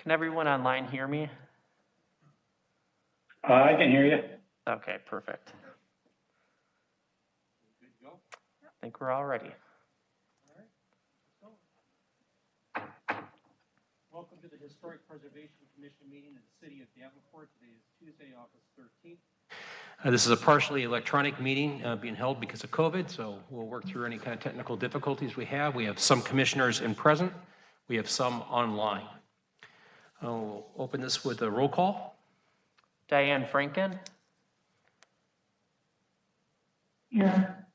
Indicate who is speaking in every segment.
Speaker 1: Can everyone online hear me?
Speaker 2: I can hear you.
Speaker 1: Okay, perfect. I think we're all ready.
Speaker 3: Welcome to the Historic Preservation Commission meeting in the city of Davenport. Today is Tuesday, August 13th.
Speaker 4: This is a partially electronic meeting being held because of COVID, so we'll work through any kind of technical difficulties we have. We have some commissioners in present. We have some online. We'll open this with a roll call.
Speaker 1: Diane Franken,
Speaker 2: Here.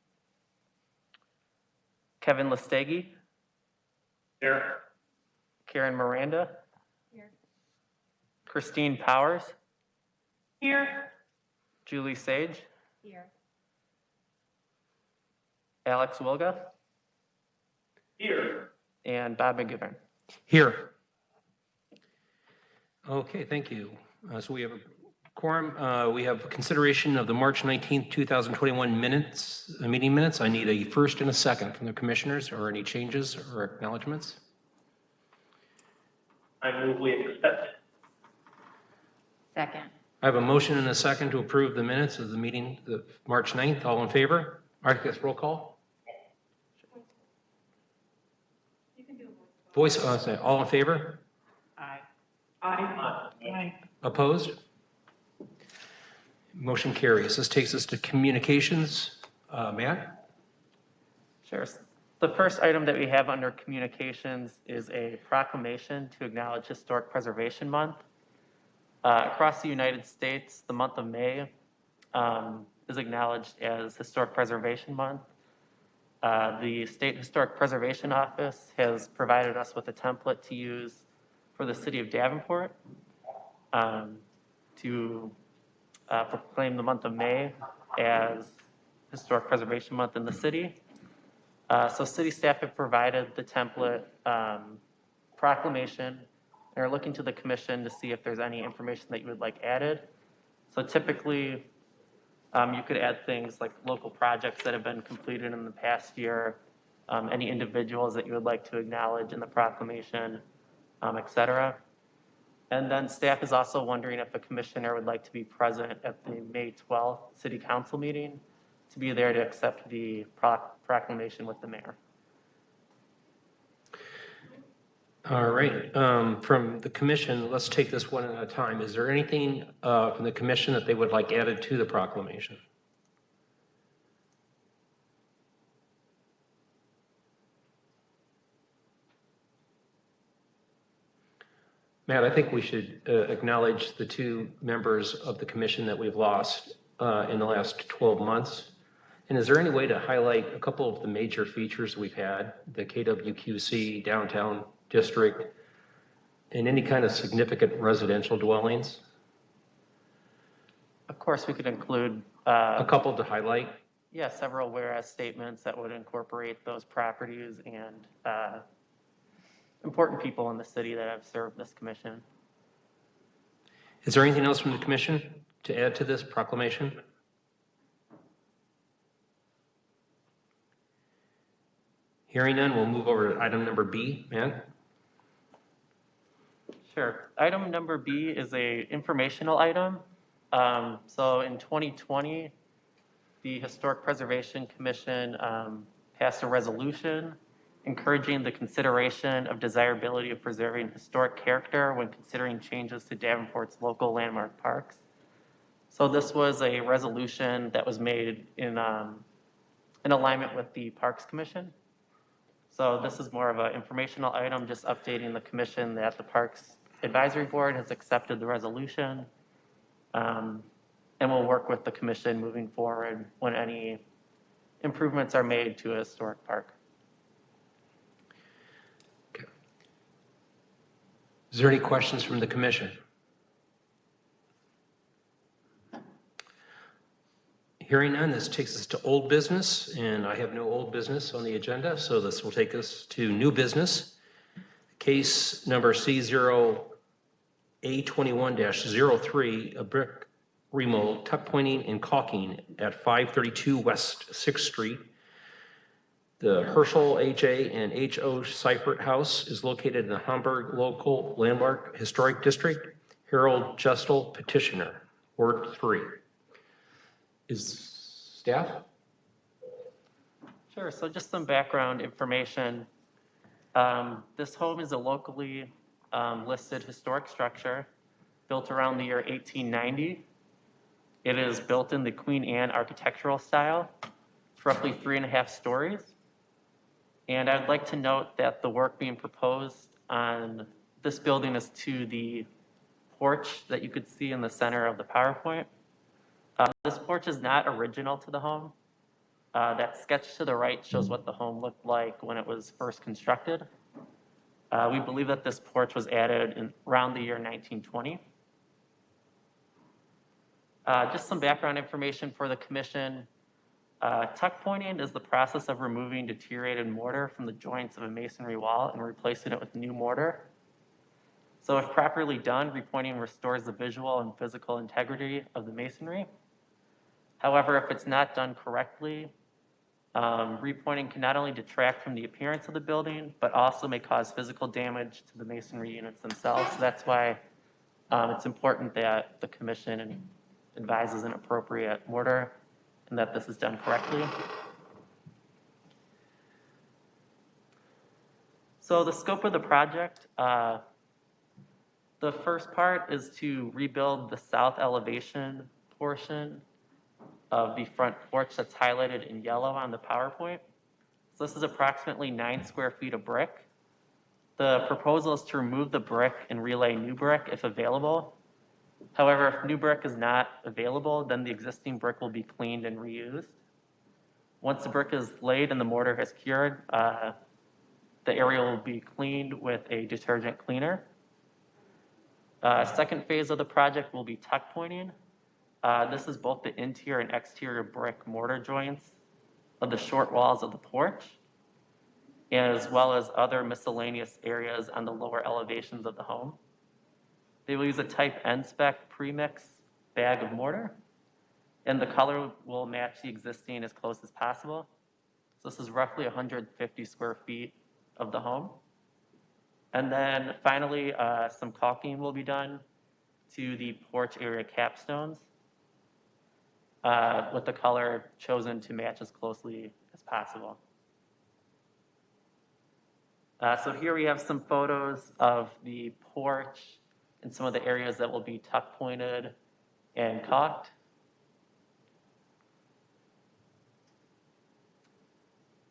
Speaker 1: Kevin Lestegi,
Speaker 2: Here.
Speaker 1: Karen Miranda,
Speaker 5: Here.
Speaker 1: Christine Powers,
Speaker 5: Here.
Speaker 1: Julie Sage,
Speaker 5: Here.
Speaker 1: Alex Wilga,
Speaker 2: Here.
Speaker 1: and Bob McGivern.
Speaker 4: Here. Okay, thank you. So we have a quorum. We have consideration of the March 19th, 2021 meeting minutes. I need a first and a second from the commissioners, or any changes or acknowledgements.
Speaker 2: I move we accept.
Speaker 5: Second.
Speaker 4: I have a motion and a second to approve the minutes of the meeting, the March 9th. All in favor? All right, guess roll call.
Speaker 5: You can do
Speaker 4: Voice, say all in favor?
Speaker 5: Aye.
Speaker 2: Aye.
Speaker 4: Opposed? Motion carries. This takes us to communications. Matt?
Speaker 1: Sure. The first item that we have under communications is a proclamation to acknowledge Historic Preservation Month. Across the United States, the month of May is acknowledged as Historic Preservation Month. The State Historic Preservation Office has provided us with a template to use for the city of Davenport to proclaim the month of May as Historic Preservation Month in the city. So city staff have provided the template proclamation and are looking to the commission to see if there's any information that you would like added. So typically, you could add things like local projects that have been completed in the past year, any individuals that you would like to acknowledge in the proclamation, et cetera. And then staff is also wondering if a commissioner would like to be present at the May 12th city council meeting to be there to accept the proclamation with the mayor.
Speaker 4: All right. From the commission, let's take this one at a time. Is there anything from the commission that they would like added to the proclamation? Matt, I think we should acknowledge the two members of the commission that we've lost in the last 12 months. And is there any way to highlight a couple of the major features we've had, the KWQC, downtown district, and any kind of significant residential dwellings?
Speaker 1: Of course, we could include
Speaker 4: A couple to highlight.
Speaker 1: yeah, several whereas statements that would incorporate those properties and important people in the city that have served this commission.
Speaker 4: Is there anything else from the commission to add to this proclamation? Hearing none, we'll move over to item number B. Matt?
Speaker 1: Sure. Item number B is a informational item. So in 2020, the Historic Preservation Commission passed a resolution encouraging the consideration of desirability of preserving historic character when considering changes to Davenport's local landmark parks. So this was a resolution that was made in alignment with the Parks Commission. So this is more of an informational item, just updating the commission that the Parks Advisory Board has accepted the resolution. And we'll work with the commission moving forward when any improvements are made to a historic park.
Speaker 4: Okay. Is there any questions from the commission? Hearing none, this takes us to old business, and I have no old business on the agenda, so this will take us to new business. Case number C0A21-03, a brick remold, tuck pointing and caulking at 532 West 6th Street. The Herschel H.A. and H.O. Seifert House is located in the Hamburg Local Landmark Historic District. Harold Justel, petitioner, Ward 3. Is staff?
Speaker 1: Sure, so just some background information. This home is a locally listed historic structure built around the year 1890. It is built in the Queen Anne architectural style. It's roughly 3.5 stories. And I'd like to note that the work being proposed on this building is to the porch that you could see in the center of the PowerPoint. This porch is not original to the home. That sketch to the right shows what the home looked like when it was first constructed. We believe that this porch was added around the year 1920. Just some background information for the commission. Tuck pointing is the process of removing deteriorated mortar from the joints of a masonry wall and replacing it with new mortar. So if properly done, repointing restores the visual and physical integrity of the masonry. However, if it's not done correctly, repointing can not only detract from the appearance of the building, but also may cause physical damage to the masonry units themselves. So that's why it's important that the commission advises an appropriate mortar and that this is done correctly. So the scope of the project, the first part is to rebuild the south elevation portion of the front porch that's highlighted in yellow on the PowerPoint. So this is approximately 9 square feet of brick. The proposal is to remove the brick and relay new brick if available. However, if new brick is not available, then the existing brick will be cleaned and reused. Once the brick is laid and the mortar has cured, the area will be cleaned with a detergent cleaner. Second phase of the project will be tuck pointing. This is both the interior and exterior brick mortar joints of the short walls of the porch, as well as other miscellaneous areas on the lower elevations of the home. They will use a type N-spec premix bag of mortar, and the color will match the existing as close as possible. So this is roughly 150 square feet of the home. And then finally, some caulking will be done to the porch area capstones, with the color chosen to match as closely as possible. So here we have some photos of the porch and some of the areas that will be tuck pointed and caulked.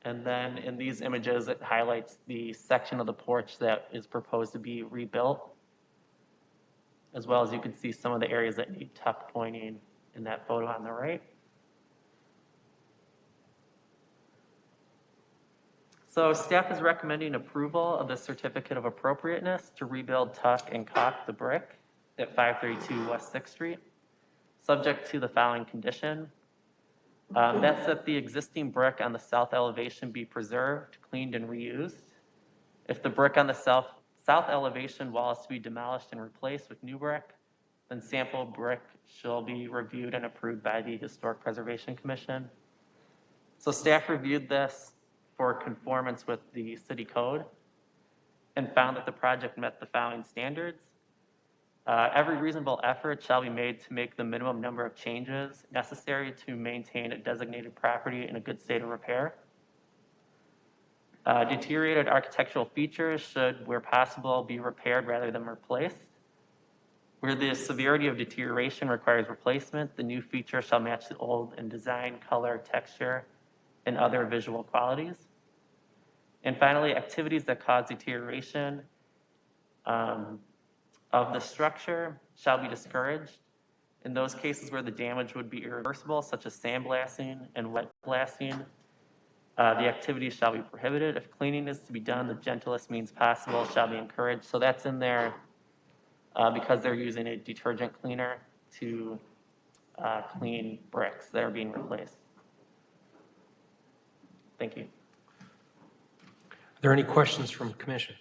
Speaker 1: And then in these images, it highlights the section of the porch that is proposed to be rebuilt, as well as you can see some of the areas that need tuck pointing in that photo on the right. So staff is recommending approval of the certificate of appropriateness to rebuild, tuck, and caulk the brick at 532 West 6th Street, subject to the following condition. That's that the existing brick on the south elevation be preserved, cleaned, and reused. If the brick on the south elevation wall is to be demolished and replaced with new brick, then sample brick shall be reviewed and approved by the Historic Preservation Commission. So staff reviewed this for conformance with the city code and found that the project met the following standards. Every reasonable effort shall be made to make the minimum number of changes necessary to maintain a designated property in a good state of repair. Deteriorated architectural features should, where possible, be repaired rather than replaced. Where the severity of deterioration requires replacement, the new feature shall match the old in design, color, texture, and other visual qualities. And finally, activities that cause deterioration of the structure shall be discouraged. In those cases where the damage would be irreversible, such as sandblasting and wet blasting, the activities shall be prohibited. If cleaning is to be done, the gentlest means possible shall be encouraged. So that's in there because they're using a detergent cleaner to clean bricks that are being replaced. Thank you.
Speaker 4: Are there any questions from commission?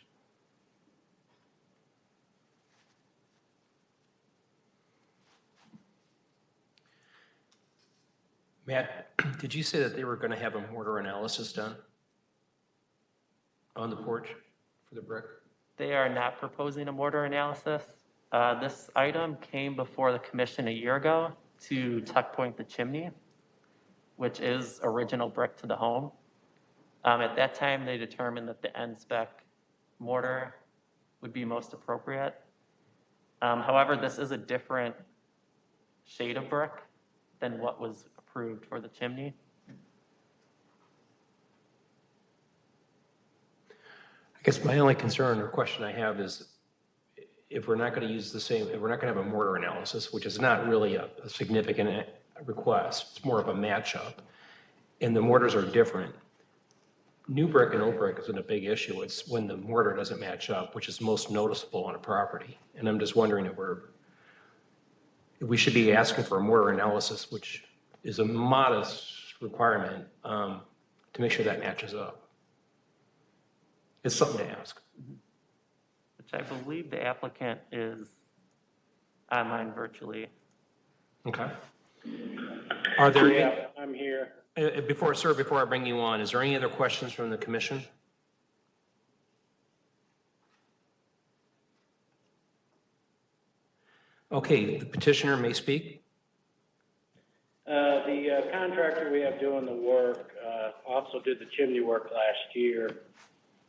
Speaker 4: Matt, did you say that they were going to have a mortar analysis done? on the porch for the brick?
Speaker 1: They are not proposing a mortar analysis. This item came before the commission a year ago to tuck point the chimney, which is original brick to the home. At that time, they determined that the end spec mortar would be most appropriate. However, this is a different shade of brick than what was approved for the chimney.
Speaker 4: I guess my only concern or question I have is if we're not going to use the same, if we're not going to have a mortar analysis, which is not really a significant request, it's more of a matchup, and the mortars are different. New brick and old brick isn't a big issue. It's when the mortar doesn't match up, which is most noticeable on a property. And I'm just wondering if we should be asking for a mortar analysis, which is a modest requirement, to make sure that matches up. It's something to ask.
Speaker 1: Which I believe the applicant is online virtually.
Speaker 4: Okay. Are there,
Speaker 2: Yeah, I'm here.
Speaker 4: before I bring you on, is there any other questions from the commission? Okay, the petitioner may speak.
Speaker 6: The contractor we have doing the work also did the chimney work last year,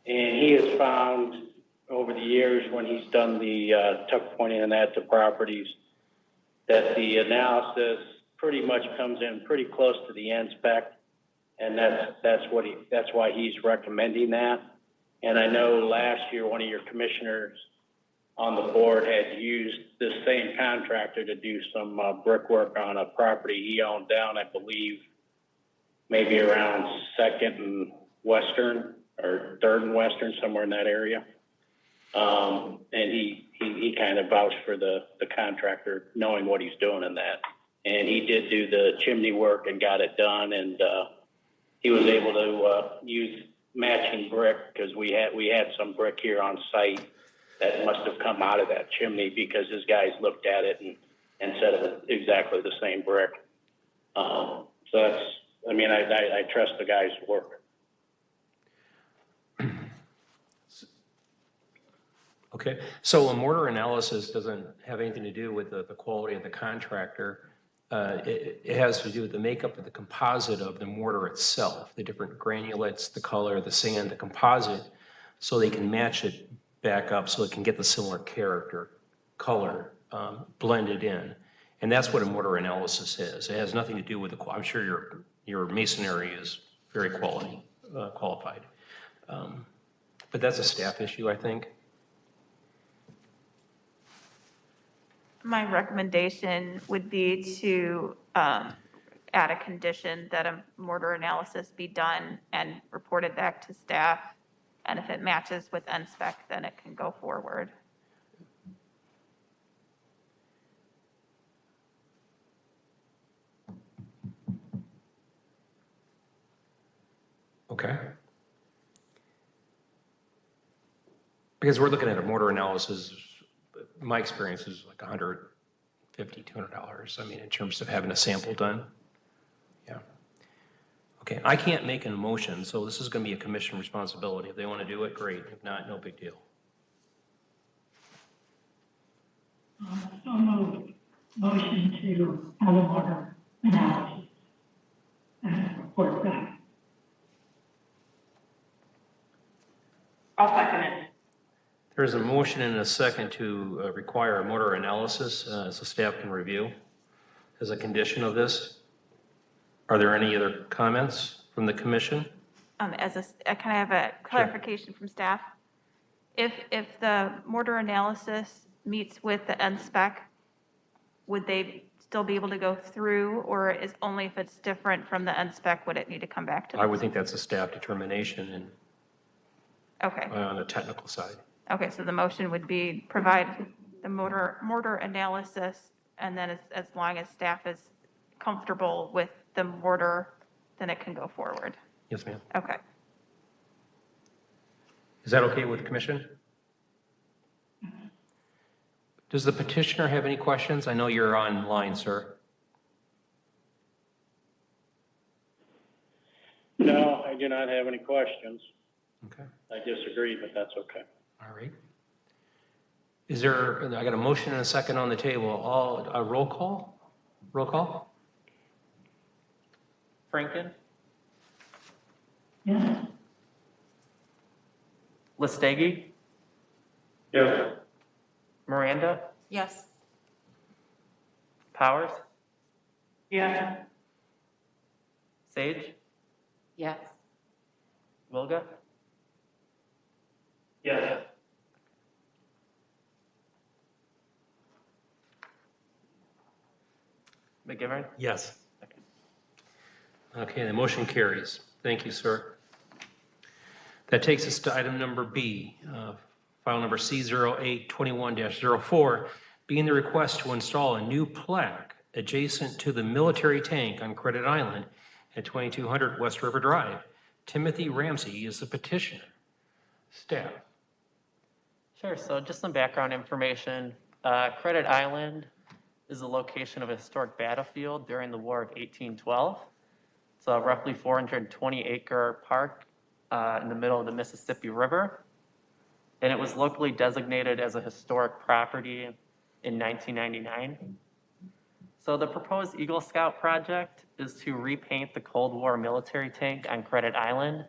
Speaker 6: and he has found over the years when he's done the tuck pointing and that to properties that the analysis pretty much comes in pretty close to the end spec, and that's why he's recommending that. And I know last year one of your commissioners on the board had used this same contractor to do some brickwork on a property he owned down, I believe, maybe around 2nd and Western or 3rd and Western, somewhere in that area. And he kind of vouched for the contractor knowing what he's doing in that. And he did do the chimney work and got it done, and he was able to use matching brick because we had some brick here on site that must have come out of that chimney because his guys looked at it and said it was exactly the same brick. So that's, I mean, I trust the guy's work.
Speaker 4: Okay, so a mortar analysis doesn't have anything to do with the quality of the contractor. It has to do with the makeup of the composite of the mortar itself, the different granulates, the color, the sand, the composite, so they can match it back up so it can get the similar character, color blended in. And that's what a mortar analysis is. It has nothing to do with the, I'm sure your masonry is very qualified. But that's a staff issue, I think.
Speaker 5: My recommendation would be to add a condition that a mortar analysis be done and reported back to staff. And if it matches with NSPEC, then it can go forward.
Speaker 4: Okay. Because we're looking at a mortar analysis, my experience is like $150, $200. I mean, in terms of having a sample done. Yeah. Okay, I can't make an motion, so this is going to be a commission responsibility. If they want to do it, great. If not, no big deal.
Speaker 2: So moved. Motion to have a mortar analysis and report back.
Speaker 5: I'll second it.
Speaker 4: There's a motion and a second to require a mortar analysis so staff can review as a condition of this. Are there any other comments from the commission?
Speaker 5: Can I have a clarification from staff? If the mortar analysis meets with the NSPEC, would they still be able to go through, or is only if it's different from the NSPEC would it need to come back to?
Speaker 4: I would think that's a staff determination and
Speaker 5: Okay.
Speaker 4: on the technical side.
Speaker 5: Okay, so the motion would be provide the mortar analysis, and then as long as staff is comfortable with the mortar, then it can go forward.
Speaker 4: Yes, ma'am.
Speaker 5: Okay.
Speaker 4: Is that okay with the commission? Does the petitioner have any questions? I know you're online, sir.
Speaker 6: No, I do not have any questions.
Speaker 4: Okay,
Speaker 6: I disagree, but that's okay.
Speaker 4: all right. Is there, I got a motion and a second on the table. A roll call? Roll call?
Speaker 1: Franken,
Speaker 2: Yes.
Speaker 1: Listagi,
Speaker 6: Yes.
Speaker 1: Miranda,
Speaker 5: Yes.
Speaker 1: Powers,
Speaker 2: Yes.
Speaker 1: Sage,
Speaker 5: Yes.
Speaker 1: Wilga,
Speaker 6: Yes.
Speaker 1: McGivern.
Speaker 4: Yes. Okay, the motion carries. Thank you, sir. That takes us to item number B, file number C0821-04, being the request to install a new plaque adjacent to the military tank on Credit Island at 2200 West River Drive. Timothy Ramsey is the petitioner. Staff.
Speaker 1: Sure, so just some background information. Credit Island is the location of a historic battlefield during the War of 1812. It's a roughly 420-acre park in the middle of the Mississippi River. And it was locally designated as a historic property in 1999. So the proposed Eagle Scout project is to repaint the Cold War military tank on Credit Island.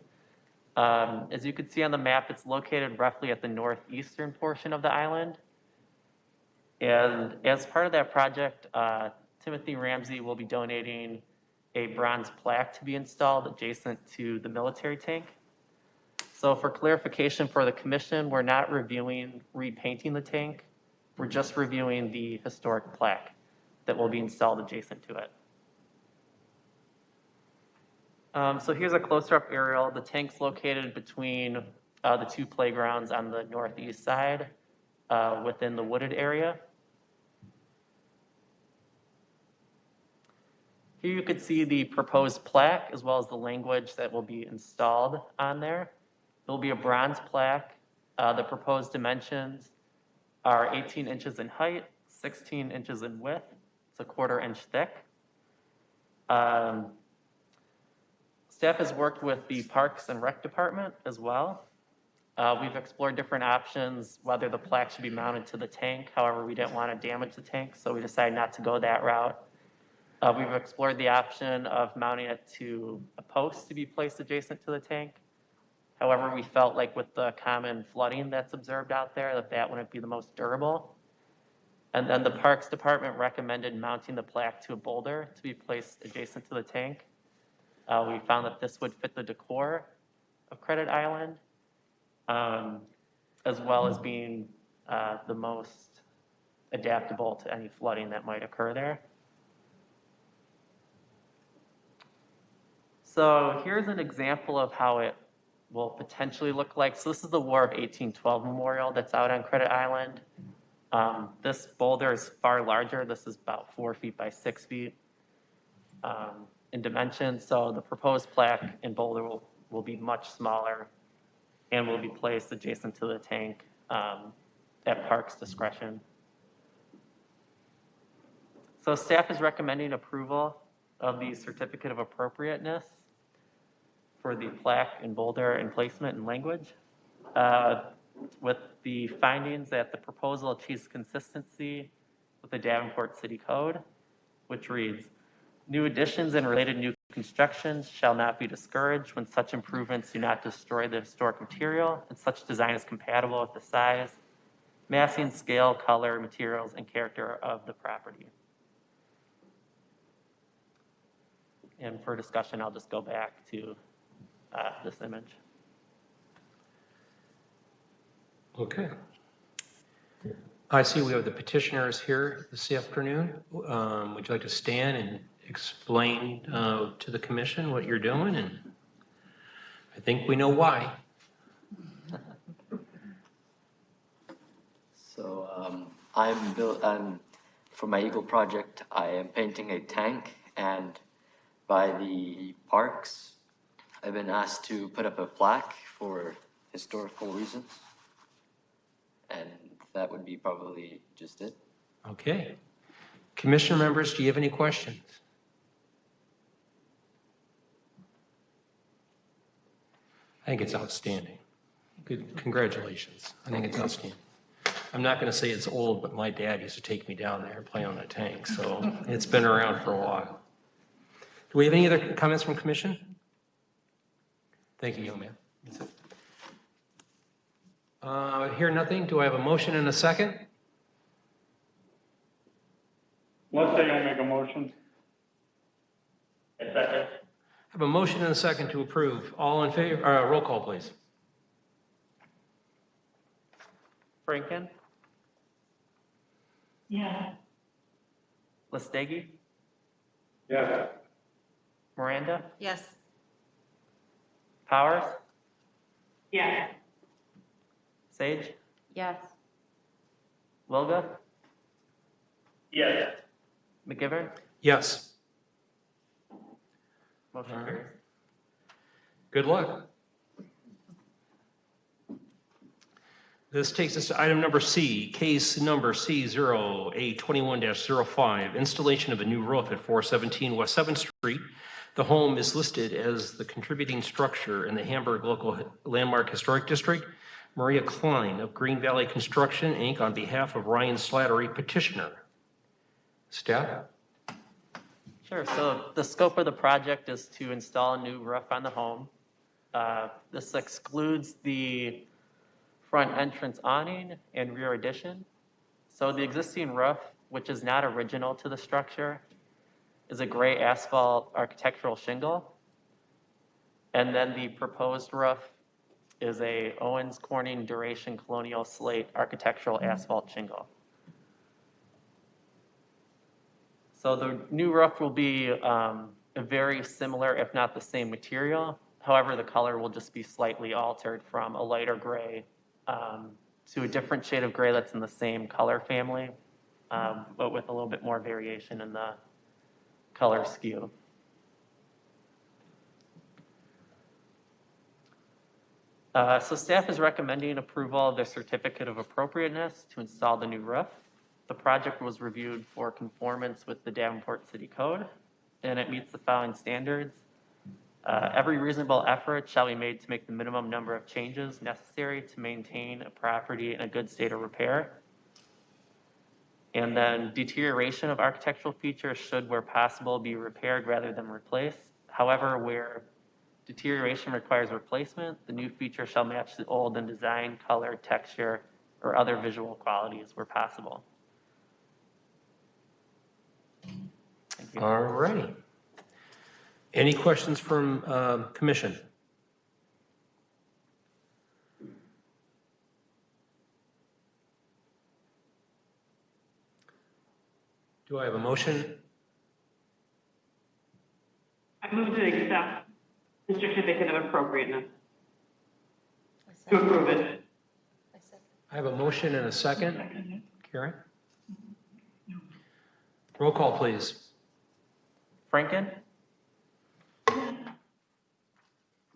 Speaker 1: As you can see on the map, it's located roughly at the northeastern portion of the island. And as part of that project, Timothy Ramsey will be donating a bronze plaque to be installed adjacent to the military tank. So for clarification for the commission, we're not reviewing repainting the tank. We're just reviewing the historic plaque that will be installed adjacent to it. So here's a closer-up aerial. The tank's located between the two playgrounds on the northeast side within the wooded area. Here you could see the proposed plaque as well as the language that will be installed on there. It will be a bronze plaque. The proposed dimensions are 18 inches in height, 16 inches in width. It's a 1/4 inch thick. Staff has worked with the Parks and Rec Department as well. We've explored different options, whether the plaque should be mounted to the tank. However, we didn't want to damage the tank, so we decided not to go that route. We've explored the option of mounting it to a post to be placed adjacent to the tank. However, we felt like with the common flooding that's observed out there, that wouldn't be the most durable. And then the Parks Department recommended mounting the plaque to a boulder to be placed adjacent to the tank. We found that this would fit the decor of Credit Island, as well as being the most adaptable to any flooding that might occur there. So here's an example of how it will potentially look like. So this is the War of 1812 memorial that's out on Credit Island. This boulder is far larger. This is about 4 feet by 6 feet in dimension. So the proposed plaque and boulder will be much smaller and will be placed adjacent to the tank at Parks' discretion. So staff is recommending approval of the certificate of appropriateness for the plaque and boulder emplacement and language, with the findings that the proposal achieves consistency with the Davenport City Code, which reads, new additions and related new constructions shall not be discouraged when such improvements do not destroy the historic material and such design is compatible with the size, massing, scale, color, materials, and character of the property. And for discussion, I'll just go back to this image.
Speaker 4: Okay. I see we have the petitioners here this afternoon. Would you like to stand and explain to the commission what you're doing? And I think we know why.
Speaker 7: So for my Eagle project, I am painting a tank, and by the parks, I've been asked to put up a plaque for historical reasons, and that would be probably just it.
Speaker 4: Okay. Commissioner members, do you have any questions? I think it's outstanding. Good, congratulations. I think it's outstanding. I'm not going to say it's old, but my dad used to take me down there and play on that tank, so it's been around for a while. Do we have any other comments from commission? Thank you, young man. That's it. Hear nothing. Do I have a motion and a second?
Speaker 2: Let's say I make a motion.
Speaker 6: A second.
Speaker 4: I have a motion and a second to approve. All in favor, roll call, please.
Speaker 1: Franken,
Speaker 2: Yeah.
Speaker 1: Listegi,
Speaker 6: Yes.
Speaker 1: Miranda,
Speaker 5: Yes.
Speaker 1: Powers,
Speaker 2: Yeah.
Speaker 1: Sage,
Speaker 5: Yes.
Speaker 1: Wilga,
Speaker 6: Yes.
Speaker 1: McGivern.
Speaker 4: Yes.
Speaker 1: Motion
Speaker 4: All right.
Speaker 1: carries.
Speaker 4: Good luck. This takes us to item number C, case number C0A21-05, installation of a new roof at 417 West 7th Street. The home is listed as the contributing structure in the Hamburg Local Landmark Historic District. Maria Klein of Green Valley Construction, Inc., on behalf of Ryan Slattery, petitioner. Staff?
Speaker 1: Sure, so the scope of the project is to install a new roof on the home. This excludes the front entrance awning and rear addition. So the existing roof, which is not original to the structure, is a gray asphalt architectural shingle. And then the proposed roof is a Owens Corning Duration Colonial Slate architectural asphalt shingle. So the new roof will be a very similar, if not the same material. However, the color will just be slightly altered from a lighter gray to a different shade of gray that's in the same color family, but with a little bit more variation in the color scheme. So staff is recommending approval of the certificate of appropriateness to install the new roof. The project was reviewed for conformance with the Davenport City Code, and it meets the following standards. Every reasonable effort shall be made to make the minimum number of changes necessary to maintain a property in a good state of repair. And then deterioration of architectural features should, where possible, be repaired rather than replaced. However, where deterioration requires replacement, the new feature shall match the old in design, color, texture, or other visual qualities where possible. Thank you.
Speaker 4: All righty. Any questions from commission? Do I have a motion?
Speaker 2: I move to accept the certificate of appropriateness. To approve it.
Speaker 4: I have a motion and a second. Karen? Roll call, please.
Speaker 1: Franken?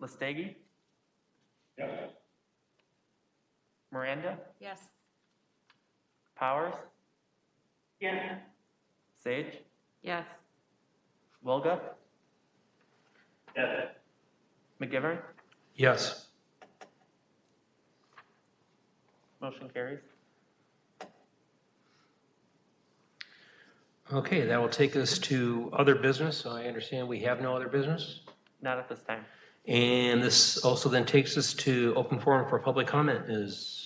Speaker 1: Listegi?
Speaker 6: Yes.
Speaker 1: Miranda?
Speaker 5: Yes.
Speaker 1: Powers?
Speaker 2: Yes.
Speaker 1: Sage?
Speaker 5: Yes.
Speaker 1: Wilga?
Speaker 6: Yes.
Speaker 1: McGivern?
Speaker 4: Yes.
Speaker 1: Motion carries.
Speaker 4: Okay, that will take us to other business. I understand we have no other business.
Speaker 1: Not at this time.
Speaker 4: And this also then takes us to open forum for public comment.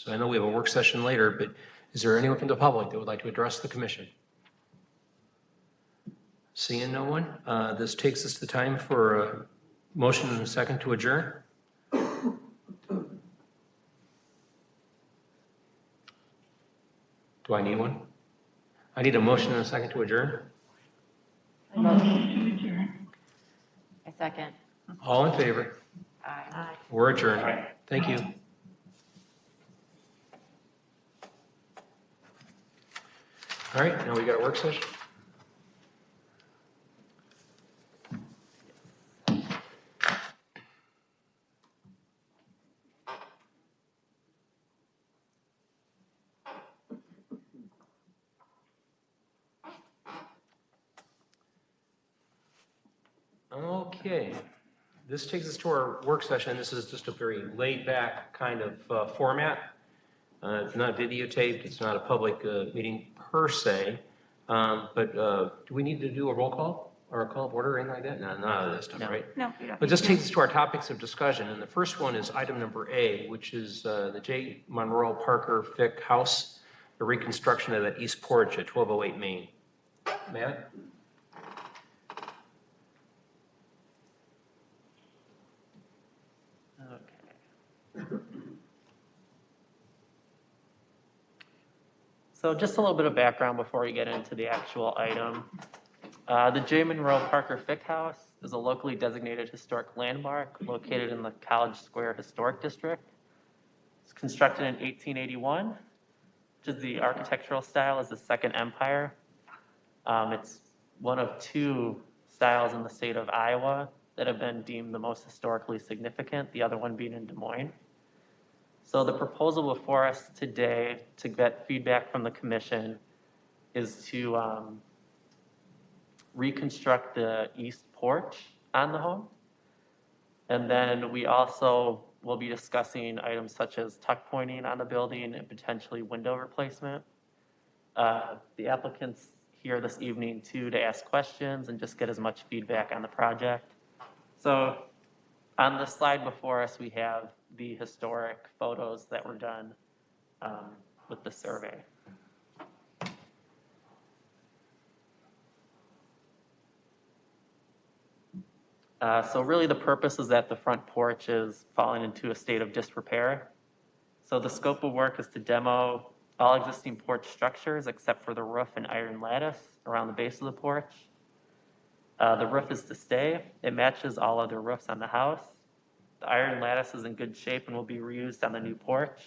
Speaker 4: I know we have a work session later, but is there anyone from the public that would like to address the commission? Seeing no one, this takes us to time for a motion and a second to adjourn. Do I need one? I need a motion and a second to adjourn.
Speaker 5: I second.
Speaker 4: All in favor?
Speaker 5: Aye.
Speaker 4: We're adjourned. Thank you. All right, now we got a work session. Okay. this takes us to our work session. This is just a very laid-back kind of format. It's not videotaped. It's not a public meeting per se. But do we need to do a roll call or a call of order or anything like that? No, none of that stuff,
Speaker 1: No.
Speaker 4: right?
Speaker 5: No, you don't.
Speaker 4: But this takes us to our topics of discussion. And the first one is item number A, which is the J. Monroe Parker Fick House, the reconstruction of that east porch at 1208 Main. Matt?
Speaker 1: Okay. So just a little bit of background before we get into the actual item. The J. Monroe Parker Fick House is a locally designated historic landmark located in the College Square Historic District. It's constructed in 1881, which is the architectural style is the Second Empire. It's one of two styles in the state of Iowa that have been deemed the most historically significant, the other one being in Des Moines. So the proposal before us today to get feedback from the commission is to reconstruct the east porch on the home. And then we also will be discussing items such as tuck pointing on the building and potentially window replacement. The applicant's here this evening too to ask questions and just get as much feedback on the project. So on the slide before us, we have the historic photos that were done with the survey. So really the purpose is that the front porch is falling into a state of disrepair. So the scope of work is to demo all existing porch structures except for the roof and iron lattice around the base of the porch. The roof is to stay. It matches all other roofs on the house. The iron lattice is in good shape and will be reused on the new porch.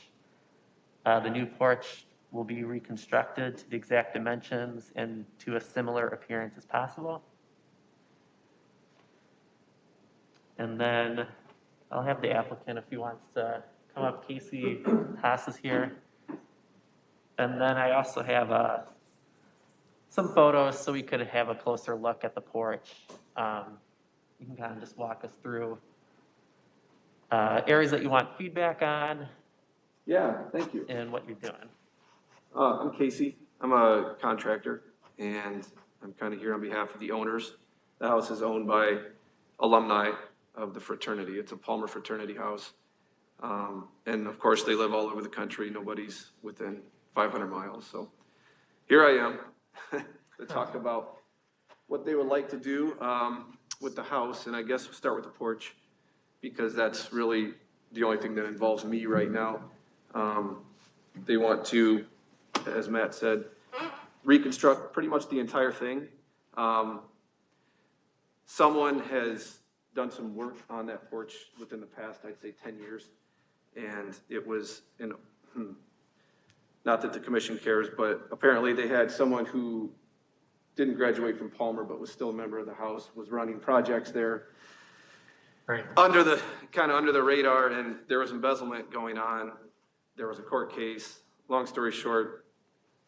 Speaker 1: The new porch will be reconstructed to the exact dimensions and to a similar appearance as possible. And then I'll have the applicant, if he wants to come up, Casey Haas is here. And then I also have some photos so we could have a closer look at the porch. You can kind of just walk us through areas that you want feedback on
Speaker 8: Yeah, thank you.
Speaker 1: and what you're doing.
Speaker 8: I'm Casey. I'm a contractor, and I'm kind of here on behalf of the owners. The house is owned by alumni of the fraternity. It's a Palmer fraternity house. And of course, they live all over the country. Nobody's within 500 miles. So here I am to talk about what they would like to do with the house. And I guess we'll start with the porch, because that's really the only thing that involves me right now. They want to, as Matt said, reconstruct pretty much the entire thing. Someone has done some work on that porch within the past, I'd say 10 years. And it was, not that the commission cares, but apparently they had someone who didn't graduate from Palmer, but was still a member of the house, was running projects there.
Speaker 4: Right.
Speaker 8: Under the radar, and there was embezzlement going on. There was a court case. Long story short,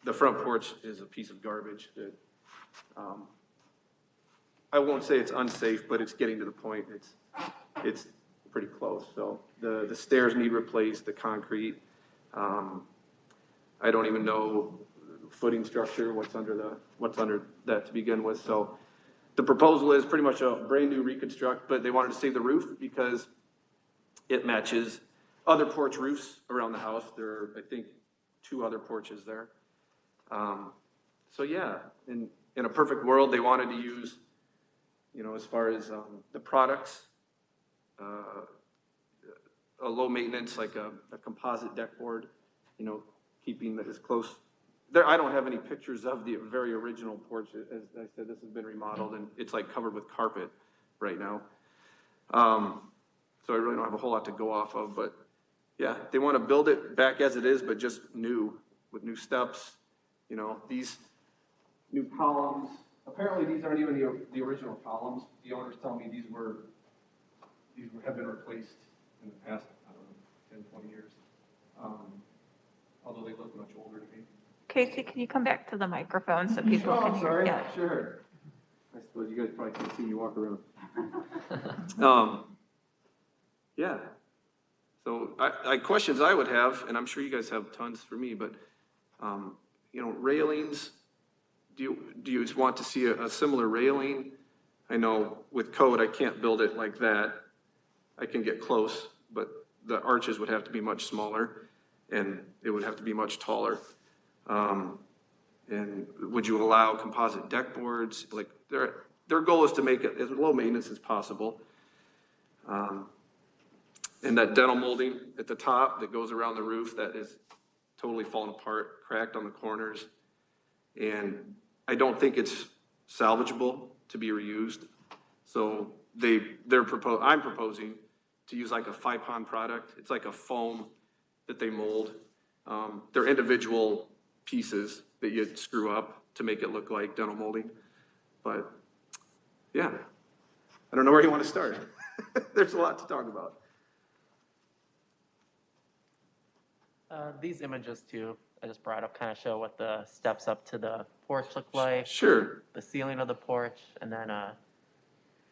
Speaker 8: the front porch is a piece of garbage that, I won't say it's unsafe, but it's getting to the point. It's pretty close. So the stairs need replaced, the concrete. I don't even know footing structure, what's under that to begin with. So the proposal is pretty much a brand new reconstruct, but they wanted to save the roof because it matches other porch roofs around the house. There are, I think, 2 other porches there. So yeah, in a perfect world, they wanted to use, as far as the products, a low maintenance, like a composite deck board, keeping that as close. There, I don't have any pictures of the very original porch. As I said, this has been remodeled and it's like covered with carpet right now. So I really don't have a whole lot to go off of, but yeah, they want to build it back as it is, but just new, with new steps, these new columns. Apparently these aren't even the original columns. The owners tell me these have been replaced in the past, 10, 20 years. Although they look much older to me.
Speaker 5: Casey, can you come back to the microphone so people can hear? Yeah.
Speaker 8: Sure. I suppose you guys probably can't see me walk around. Yeah. So questions I would have, and I'm sure you guys have tons for me, but, railings, do you want to see a similar railing? I know with code, I can't build it like that. I can get close, but the arches would have to be much smaller and it would have to be much taller. And would you allow composite deck boards? Like their goal is to make it as low maintenance as possible. And that dental molding at the top that goes around the roof, that is totally fallen apart, cracked on the corners. And I don't think it's salvageable to be reused. So I'm proposing to use like a 5-pound product. It's like a foam that they mold. They're individual pieces that you screw up to make it look like dental molding. But yeah, I don't know where you want to start. There's a lot to talk about.
Speaker 1: These images too, I just brought up, kind of show what the steps up to the porch look like.
Speaker 8: Sure.
Speaker 1: The ceiling of the porch, and then, is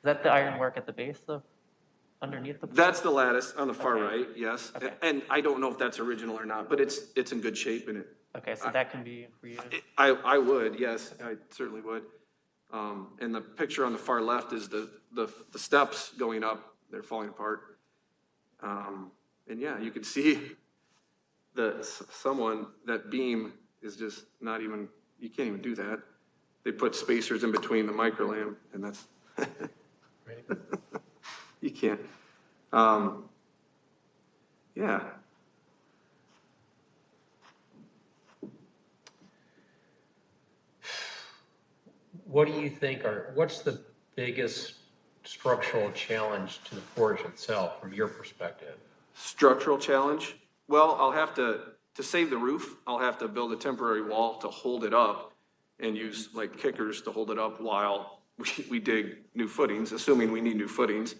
Speaker 1: that the ironwork at the base of, underneath the porch?
Speaker 8: That's the lattice on the far
Speaker 1: Okay.
Speaker 8: right, yes.
Speaker 1: Okay.
Speaker 8: And I don't know if that's original or not, but it's in good shape and
Speaker 1: Okay, so that can be reused?
Speaker 8: I would, yes, I certainly would. And the picture on the far left is the steps going up, they're falling apart. And yeah, you could see that beam is just not even, you can't even do that. They put spacers in between the microlam, and that's, you can't. Yeah.
Speaker 4: What do you think what's the biggest structural challenge to the porch itself from your perspective?
Speaker 8: Structural challenge? Well, I'll have to save the roof, I'll have to build a temporary wall to hold it up and use like kickers to hold it up while we dig new footings, assuming we need new footings.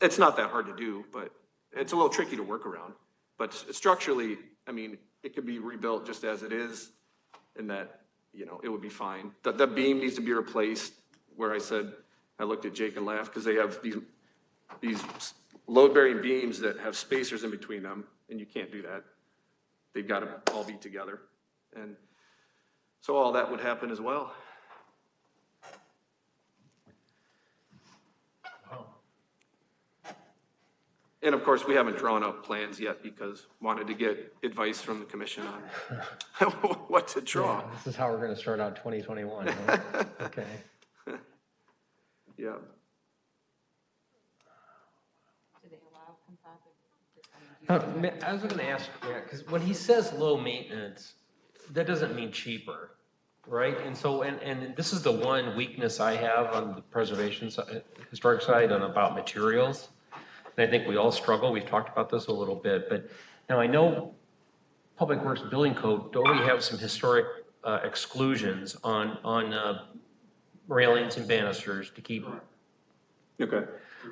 Speaker 8: It's not that hard to do, but it's a little tricky to work around. But structurally, I mean, it could be rebuilt just as it is, and that, it would be fine. The beam needs to be replaced, where I said, I looked at Jake and laughed, because they have these load-bearing beams that have spacers in between them, and you can't do that. They've got to all be together. And so all that would happen as well.
Speaker 4: Wow.
Speaker 8: And of course, we haven't drawn up plans yet because wanted to get advice from the commission on what to draw.
Speaker 4: Yeah, this is how we're going to start out 2021. Right? Okay.
Speaker 8: Yeah.
Speaker 9: Do they allow composite?
Speaker 4: I was going to ask, because when he says low maintenance, that doesn't mean cheaper, right? And so, and this is the one weakness I have on the preservation side, historic side, and about materials. And I think we all struggle. We've talked about this a little bit, but now I know Public Works Building Code already have some historic exclusions on railings and banisters to keep.
Speaker 8: Okay.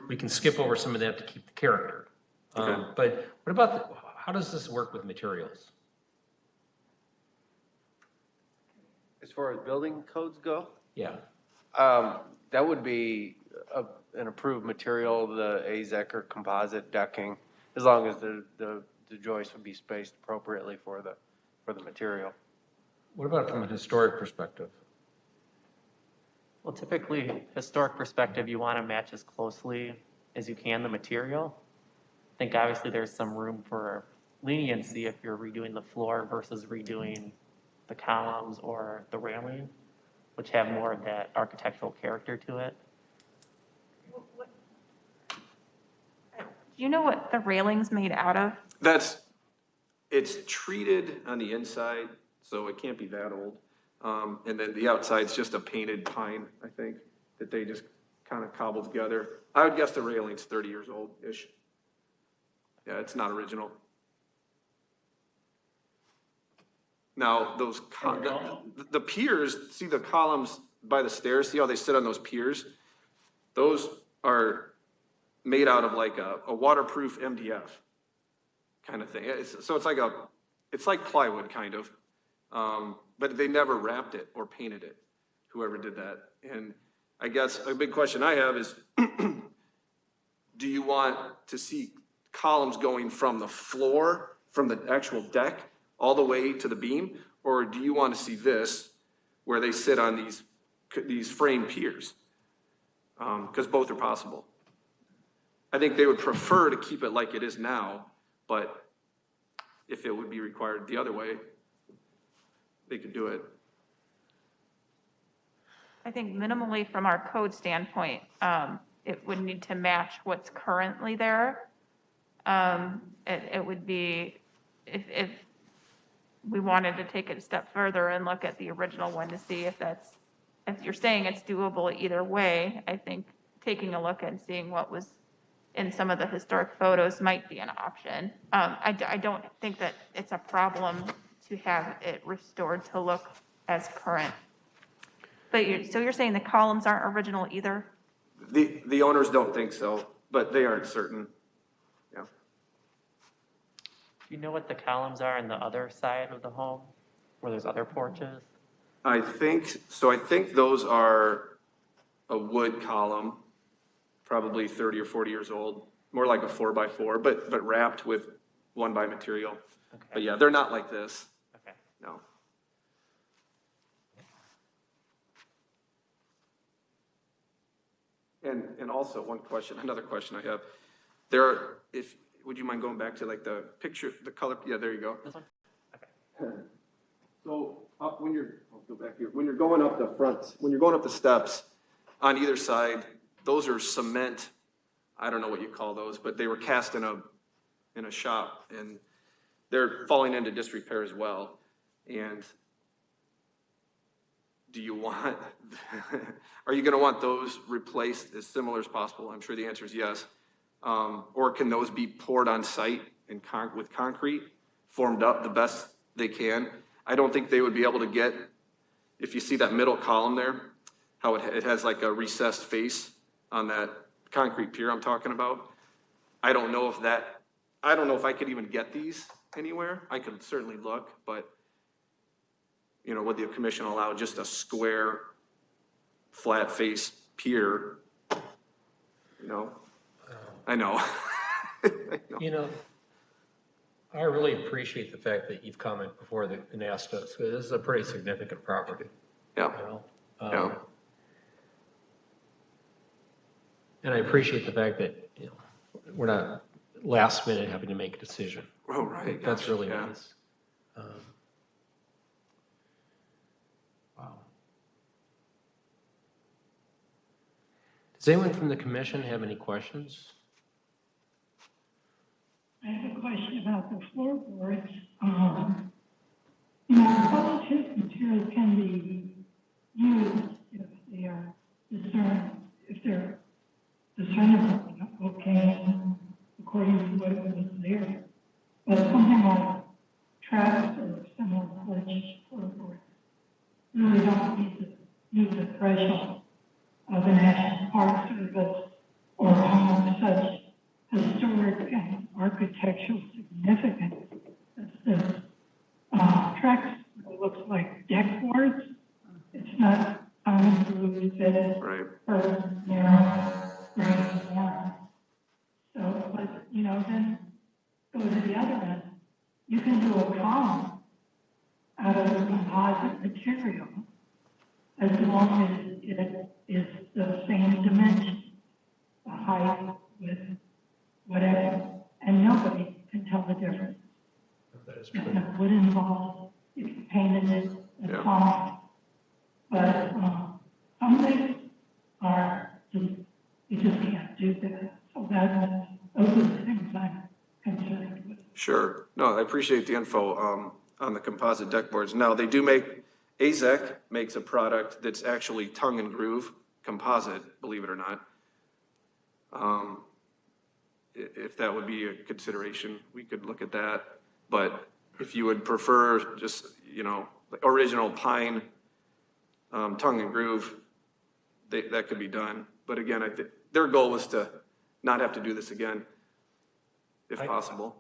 Speaker 4: We can skip over some of that to keep the character.
Speaker 8: Okay.
Speaker 4: But what about, how does this work with materials?
Speaker 10: As far as building codes go,
Speaker 4: Yeah.
Speaker 10: that would be an approved material, the AZEC or composite decking, as long as the joists would be spaced appropriately for the material.
Speaker 4: What about from a historic perspective?
Speaker 1: Well, typically, historic perspective, you want to match as closely as you can the material. I think obviously there's some room for leniency if you're redoing the floor versus redoing the columns or the railing, which have more of that architectural character to it.
Speaker 5: Do you know what the railing's made out of?
Speaker 8: It's treated on the inside, so it can't be that old. And then the outside's just a painted pine, I think, that they just kind of cobbled together. I would guess the railing's 30 years old-ish. Yeah, it's not original. Now, the piers, see the columns by the stairs, see how they sit on those piers? Those are made out of like a waterproof MDF kind of thing. So it's like plywood kind of, but they never wrapped it or painted it, whoever did that. And I guess a big question I have is, do you want to see columns going from the floor, from the actual deck, all the way to the beam? Or do you want to see this, where they sit on these frame piers? Because both are possible. I think they would prefer to keep it like it is now, but if it would be required the other way, they could do it.
Speaker 5: I think minimally from our code standpoint, it would need to match what's currently there. It would be, if we wanted to take it a step further and look at the original one to see if you're saying it's doable either way, I think taking a look and seeing what was in some of the historic photos might be an option. I don't think that it's a problem to have it restored to look as current. But so you're saying the columns aren't original either?
Speaker 8: The owners don't think so, but they aren't certain. Yeah.
Speaker 1: Do you know what the columns are on the other side of the home, where there's other porches?
Speaker 8: I think those are a wood column, probably 30 or 40 years old, more like a 4x4, but wrapped with 1x material.
Speaker 1: Okay.
Speaker 8: But yeah, they're not like this.
Speaker 1: Okay.
Speaker 8: No. And also another question I have. Would you mind going back to like the picture, the color? Yeah, there you go.
Speaker 1: This one? Okay.
Speaker 8: So I'll go back here. When you're going up the steps on either side, those are cement. I don't know what you call those, but they were cast in a shop, and they're falling into disrepair as well. And are you going to want those replaced as similar as possible? I'm sure the answer is yes. Or can those be poured on site with concrete, formed up the best they can? I don't think they would be able to get, if you see that middle column there, how it has like a recessed face on that concrete pier I'm talking about. I don't know if I could even get these anywhere. I could certainly look, but would the commission allow just a square, flat face pier? I know.
Speaker 4: I really appreciate the fact that you've commented before and asked us, because this is a pretty significant property.
Speaker 8: Yeah. Yeah.
Speaker 4: And I appreciate the fact that, we're not last minute having to make a decision.
Speaker 8: Oh, right.
Speaker 4: That's
Speaker 8: Gosh,
Speaker 4: really
Speaker 8: yeah.
Speaker 4: nice. Wow. Does anyone from the commission have any questions?
Speaker 11: I have a question about the floorboards. Composite materials can be used if they are discernible, okay, according to what was there. But something like tracks or similar floorboards really don't need to meet the threshold of the National Park Service or of such historic and architectural significance as this. Tracks looks like deck boards. It's not unusually fitted for narrow grading lines. So, but then go to the other end. You can do a column out of a composite material as long as it is the same dimension, the height, width, whatever, and nobody can tell the difference.
Speaker 4: That is
Speaker 11: If it would involve, if you painted it, it's fine. But some things are just, you just can't do that. So those are the things I'm concerned with.
Speaker 8: Sure. No, I appreciate the info on the composite deck boards. Now, they do AZEC makes a product that's actually tongue and groove composite, believe it or not. If that would be a consideration, we could look at that. But if you would prefer just, original pine tongue and groove, that could be done. But again, I think their goal was to not have to do this again, if possible.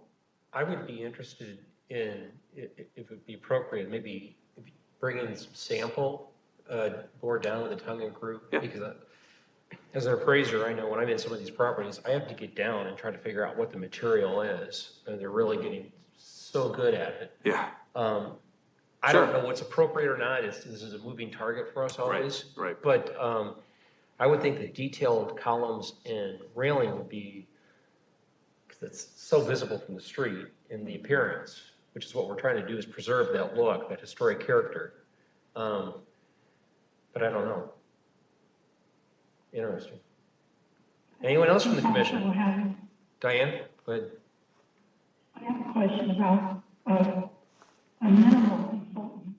Speaker 4: I would be interested in, if it would be appropriate, maybe bringing some sample board down with a tongue and groove.
Speaker 8: Yeah.
Speaker 4: Because As an appraiser, I know when I'm in some of these properties, I have to get down and try to figure out what the material is. And they're really getting so good at it.
Speaker 8: Yeah.
Speaker 4: I don't know what's appropriate or not. This is a moving target for us always.
Speaker 8: Right.
Speaker 4: But I would think the detailed columns and railing would be, because it's so visible from the street in the appearance, which is what we're trying to do, is preserve that look, that historic character. But I don't know. Interesting. Anyone else from the commission? Diane, go ahead.
Speaker 11: I have a question about a minimal consultant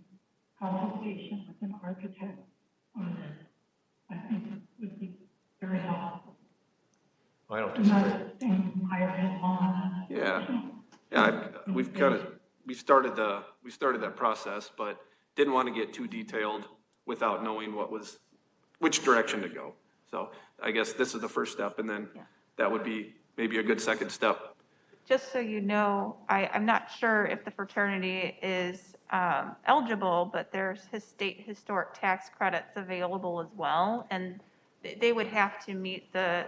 Speaker 11: consultation with an architect on this. I think it would be very helpful.
Speaker 4: I don't
Speaker 11: Not
Speaker 4: disagree.
Speaker 11: just staying higher head on.
Speaker 8: Yeah, we started that process, but didn't want to get too detailed without knowing which direction to go. So I guess this is the first step, and then that would be maybe a good second step.
Speaker 5: Just so you know, I'm not sure if the fraternity is eligible, but there's his state historic tax credits available as well. And they would have to meet the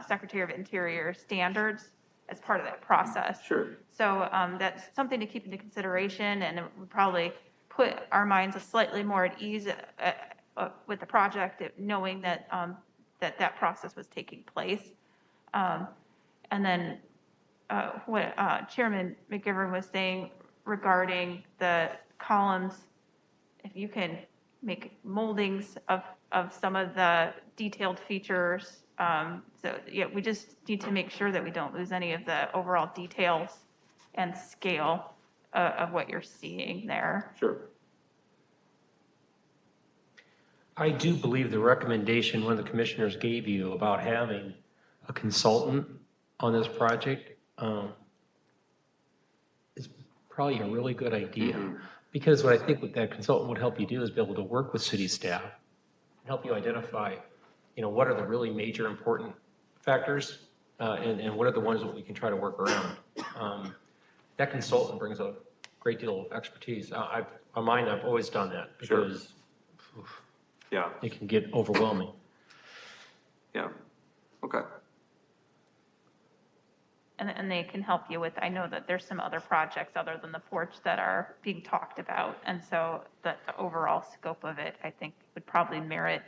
Speaker 5: Secretary of Interior standards as part of that process.
Speaker 8: Sure.
Speaker 5: So that's something to keep into consideration, and it would probably put our minds slightly more at ease with the project, knowing that that process was taking place. And then what Chairman McGivern was saying regarding the columns, if you can make moldings of some of the detailed features. So yeah, we just need to make sure that we don't lose any of the overall details and scale of what you're seeing there.
Speaker 8: Sure.
Speaker 4: I do believe the recommendation one of the commissioners gave you about having a consultant on this project is probably a really good idea. Because what I think what that consultant would help you do is be able to work with city staff, help you identify, what are the really major important factors, and what are the ones that we can try to work around. That consultant brings a great deal of expertise. On mine, I've always done that because it can get overwhelming.
Speaker 8: Yeah. Okay.
Speaker 5: And they can help you with, I know that there's some other projects other than the porch that are being talked about. And so the overall scope of it, I think, would probably merit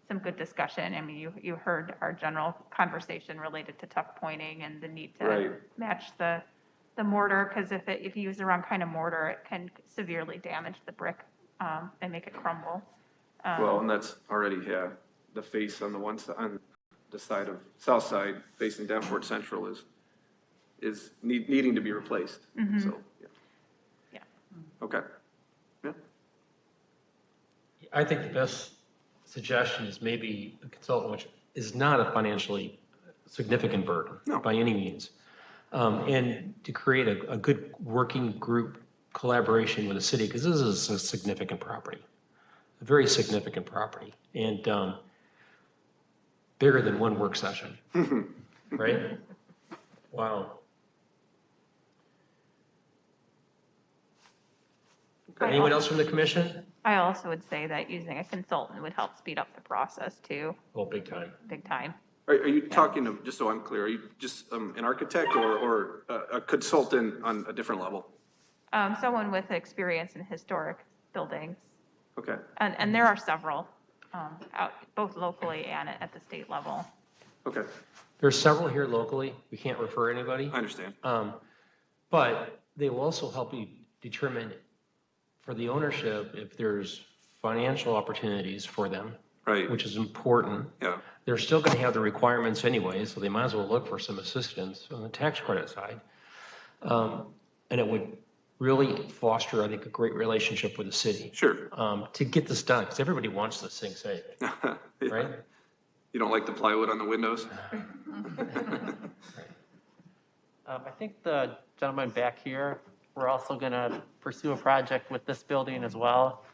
Speaker 5: some good discussion. I mean, you heard our general conversation related to tuck pointing and the need to match the mortar, because if you use the wrong kind of mortar, it can severely damage the brick and make it crumble.
Speaker 8: Well, and that's already, the face on on the side of, south side facing Davenport Central is needing to be replaced. So,
Speaker 5: Yeah.
Speaker 8: Okay. Yeah.
Speaker 4: I think the best suggestion is maybe a consultant, which is not a financially significant burden by any means. And to create a good working group collaboration with the city, because this is a significant property, a very significant property, and bigger than one work session, right? Wow. Anyone else from the commission?
Speaker 5: I also would say that using a consultant would help speed up the process too.
Speaker 4: Oh, big time.
Speaker 5: Big time.
Speaker 8: Are you talking to, just so I'm clear, are you just an architect or a consultant on a different level?
Speaker 5: Someone with experience in historic buildings.
Speaker 8: Okay.
Speaker 5: And there are several, out both locally and at the state level.
Speaker 8: Okay.
Speaker 4: There's several here locally. We can't refer anybody.
Speaker 8: I understand.
Speaker 4: But they will also help you determine for the ownership if there's financial opportunities for them, which is important.
Speaker 8: Yeah.
Speaker 4: They're still going to have the requirements anyway, so they might as well look for some assistance on the tax credit side. And it would really foster, I think, a great relationship with the city.
Speaker 8: Sure.
Speaker 4: To get this done, because everybody wants this thing saved, right?
Speaker 8: You don't like the plywood on the windows?
Speaker 1: I think the gentleman back here, we're also going to pursue a project with this building as well,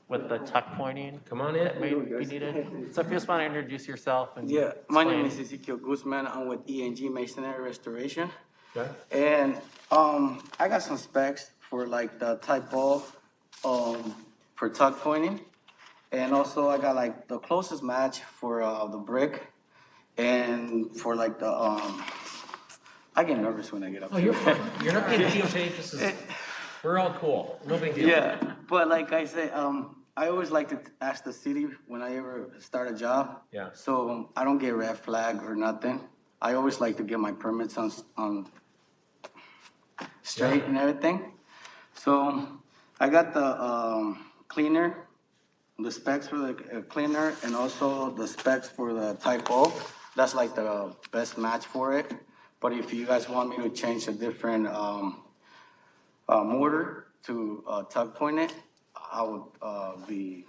Speaker 1: with the tuck pointing.
Speaker 4: Come on in.
Speaker 1: That may be needed. So if you just want to introduce yourself and
Speaker 12: my name
Speaker 1: explain.
Speaker 12: is Ezekiel Guzman. I'm with ENG Masonry Restoration.
Speaker 4: Okay.
Speaker 12: And I got some specs for like the type ball for tuck pointing. And also I got like the closest match for the brick and for like the I get nervous when I get up
Speaker 4: Oh,
Speaker 12: here.
Speaker 4: you're fine. You're not being videotaped. This is, we're all cool. No big deal.
Speaker 12: Yeah, but like I said, I always like to ask the city when I ever start a job.
Speaker 4: Yeah.
Speaker 12: So I don't get red flag or nothing. I always like to get my permits on straight and everything. So I got the cleaner, the specs for the cleaner, and also the specs for the Type O. That's like the best match for it. But if you guys want me to change a different mortar to tuck point it, I would be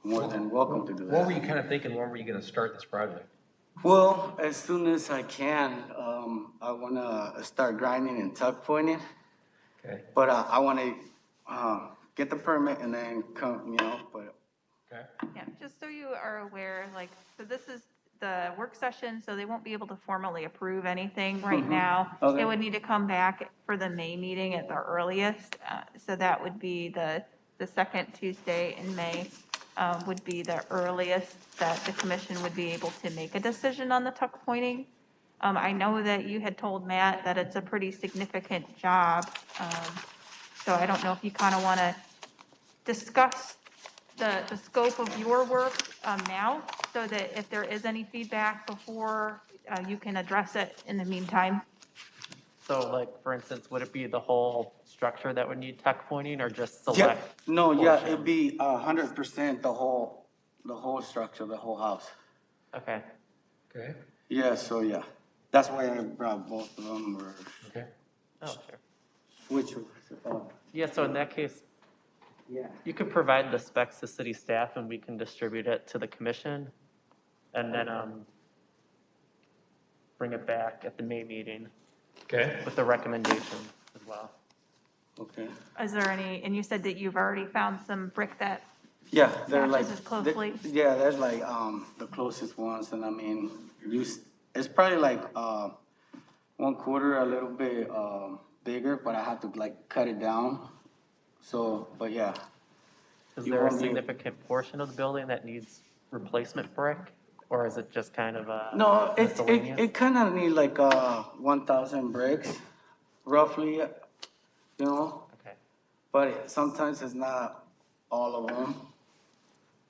Speaker 12: more than welcome to do that.
Speaker 4: What were you kind of thinking, when were you gonna start this project?
Speaker 12: Well, as soon as I can, I want to start grinding and tuck pointing.
Speaker 4: Okay.
Speaker 12: But I want to get the permit and then come, but.
Speaker 4: Okay.
Speaker 5: Yeah, just so you are aware, like, so this is the work session, so they won't be able to formally approve anything right now.
Speaker 12: Okay.
Speaker 5: It would need to come back for the May meeting at the earliest. So that would be the second Tuesday in May, would be the earliest that the commission would be able to make a decision on the tuck pointing. I know that you had told Matt that it's a pretty significant job. So I don't know if you kind of want to discuss the scope of your work now, so that if there is any feedback before, you can address it in the meantime.
Speaker 1: So like, for instance, would it be the whole structure that would need tuck pointing or just select?
Speaker 12: No, yeah,
Speaker 1: portions?
Speaker 12: it'd be 100% the whole structure, the whole house.
Speaker 1: Okay.
Speaker 4: Okay.
Speaker 12: Yeah, so yeah, that's why I brought both of them or
Speaker 4: Okay.
Speaker 1: Oh, sure.
Speaker 12: which.
Speaker 1: Yeah, so in that case,
Speaker 12: Yeah.
Speaker 1: you could provide the specs to city staff and we can distribute it to the commission and then bring it back at the May meeting
Speaker 4: Okay.
Speaker 1: with the recommendations as well.
Speaker 12: Okay.
Speaker 5: Is there any, and you said that you've already found some brick that
Speaker 12: Yeah, they're like.
Speaker 5: matches it closely?
Speaker 12: Yeah, there's like the closest ones, and I mean, it's probably like 1/4 a little bit bigger, but I have to like cut it down. So, but yeah.
Speaker 1: Is
Speaker 12: You
Speaker 1: there a
Speaker 12: want me-
Speaker 1: significant portion of the building that needs replacement brick? Or is it just kind of
Speaker 12: No,
Speaker 1: miscellaneous?
Speaker 12: it kind of need like 1,000 bricks, roughly,
Speaker 1: Okay.
Speaker 12: but sometimes it's not all of them.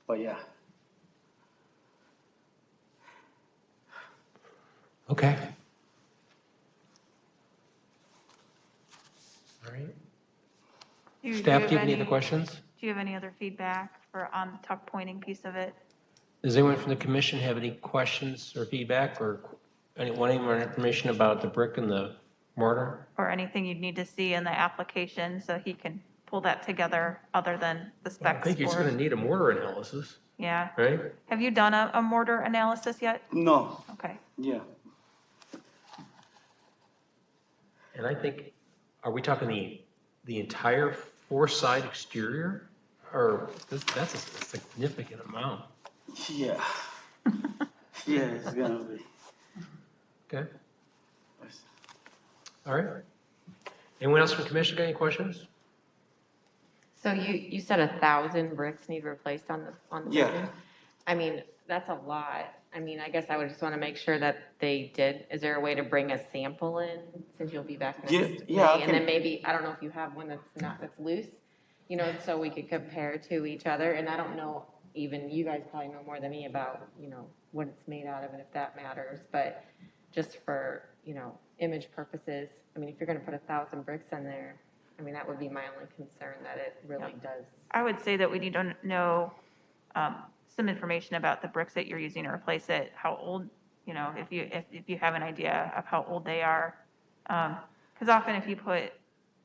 Speaker 12: But yeah.
Speaker 4: Okay. All right. Staff, do you have any other questions?
Speaker 5: Do you have any other feedback on the tuck pointing piece of it?
Speaker 4: Does anyone from the commission have any questions or feedback or any more information about the brick and the mortar?
Speaker 5: Or anything you'd need to see in the application so he can pull that together other than the
Speaker 4: I
Speaker 5: specs?
Speaker 4: think he's
Speaker 5: for-
Speaker 4: going to need a mortar analysis,
Speaker 5: Yeah.
Speaker 4: right?
Speaker 5: Have you done a mortar analysis yet?
Speaker 12: No.
Speaker 5: Okay.
Speaker 12: Yeah.
Speaker 4: And I think, are we talking the entire four-side exterior? Or that's a significant amount.
Speaker 12: Yeah. Yeah, it's gonna be.
Speaker 4: Okay. All right. Anyone else from commission got any questions?
Speaker 9: So you said 1,000 bricks need replaced on the
Speaker 12: Yeah.
Speaker 9: building? I mean, that's a lot. I mean, I guess I would just want to make sure that they did. Is there a way to bring a sample in since you'll be back next
Speaker 12: Yeah, I
Speaker 9: May? And then
Speaker 12: can-
Speaker 9: maybe, I don't know if you have one that's loose, so we could compare to each other. And I don't know, even you guys probably know more than me about, what it's made out of and if that matters. But just for, image purposes, I mean, if you're going to put 1,000 bricks in there, I mean, that would be my only concern, that it really does.
Speaker 5: I would say that we need to know some information about the bricks that you're using to replace it, how old, if you have an idea of how old they are. Because often if you put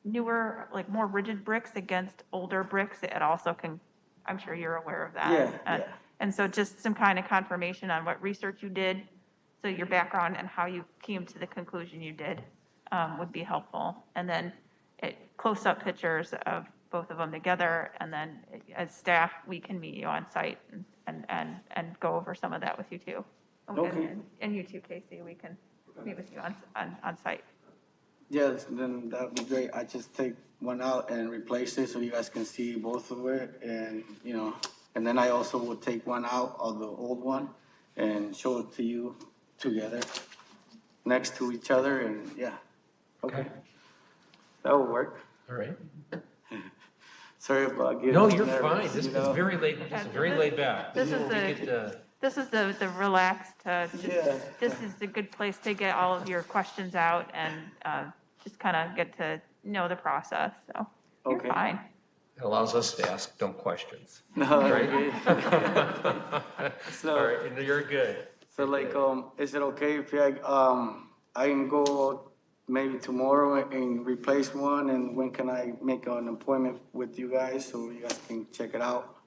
Speaker 5: newer, like more rigid bricks against older bricks, it also can, I'm sure you're aware of that.
Speaker 12: Yeah.
Speaker 5: And so just some kind of confirmation on what research you did, so your background and how you came to the conclusion you did would be helpful. And then close-up pictures of both of them together, and then as staff, we can meet you on site and go over some of that with you too.
Speaker 12: Okay.
Speaker 5: And you too, Casey, we can meet with you on site.
Speaker 12: Yes, then that would be great. I just take one out and replace it so you guys can see both of it and, And then I also will take one out of the old one and show it to you together, next to each other, and yeah. Okay. That will work.
Speaker 4: All right.
Speaker 12: Sorry about getting
Speaker 4: No, you're
Speaker 12: nervous,
Speaker 4: fine. This
Speaker 12: you
Speaker 4: is
Speaker 12: know?
Speaker 4: very laid back.
Speaker 5: This is This is the relaxed,
Speaker 12: Yeah.
Speaker 5: this is a good place to get all of your questions out and just kind of get to know the process, so you're
Speaker 12: Okay.
Speaker 5: fine.
Speaker 4: It allows us to ask dumb questions.
Speaker 12: No,
Speaker 4: Right?
Speaker 12: okay.
Speaker 4: All right, and you're good.
Speaker 12: So like, is it okay if I can go maybe tomorrow and replace one, and when can I make an appointment with you guys so you guys can check it out?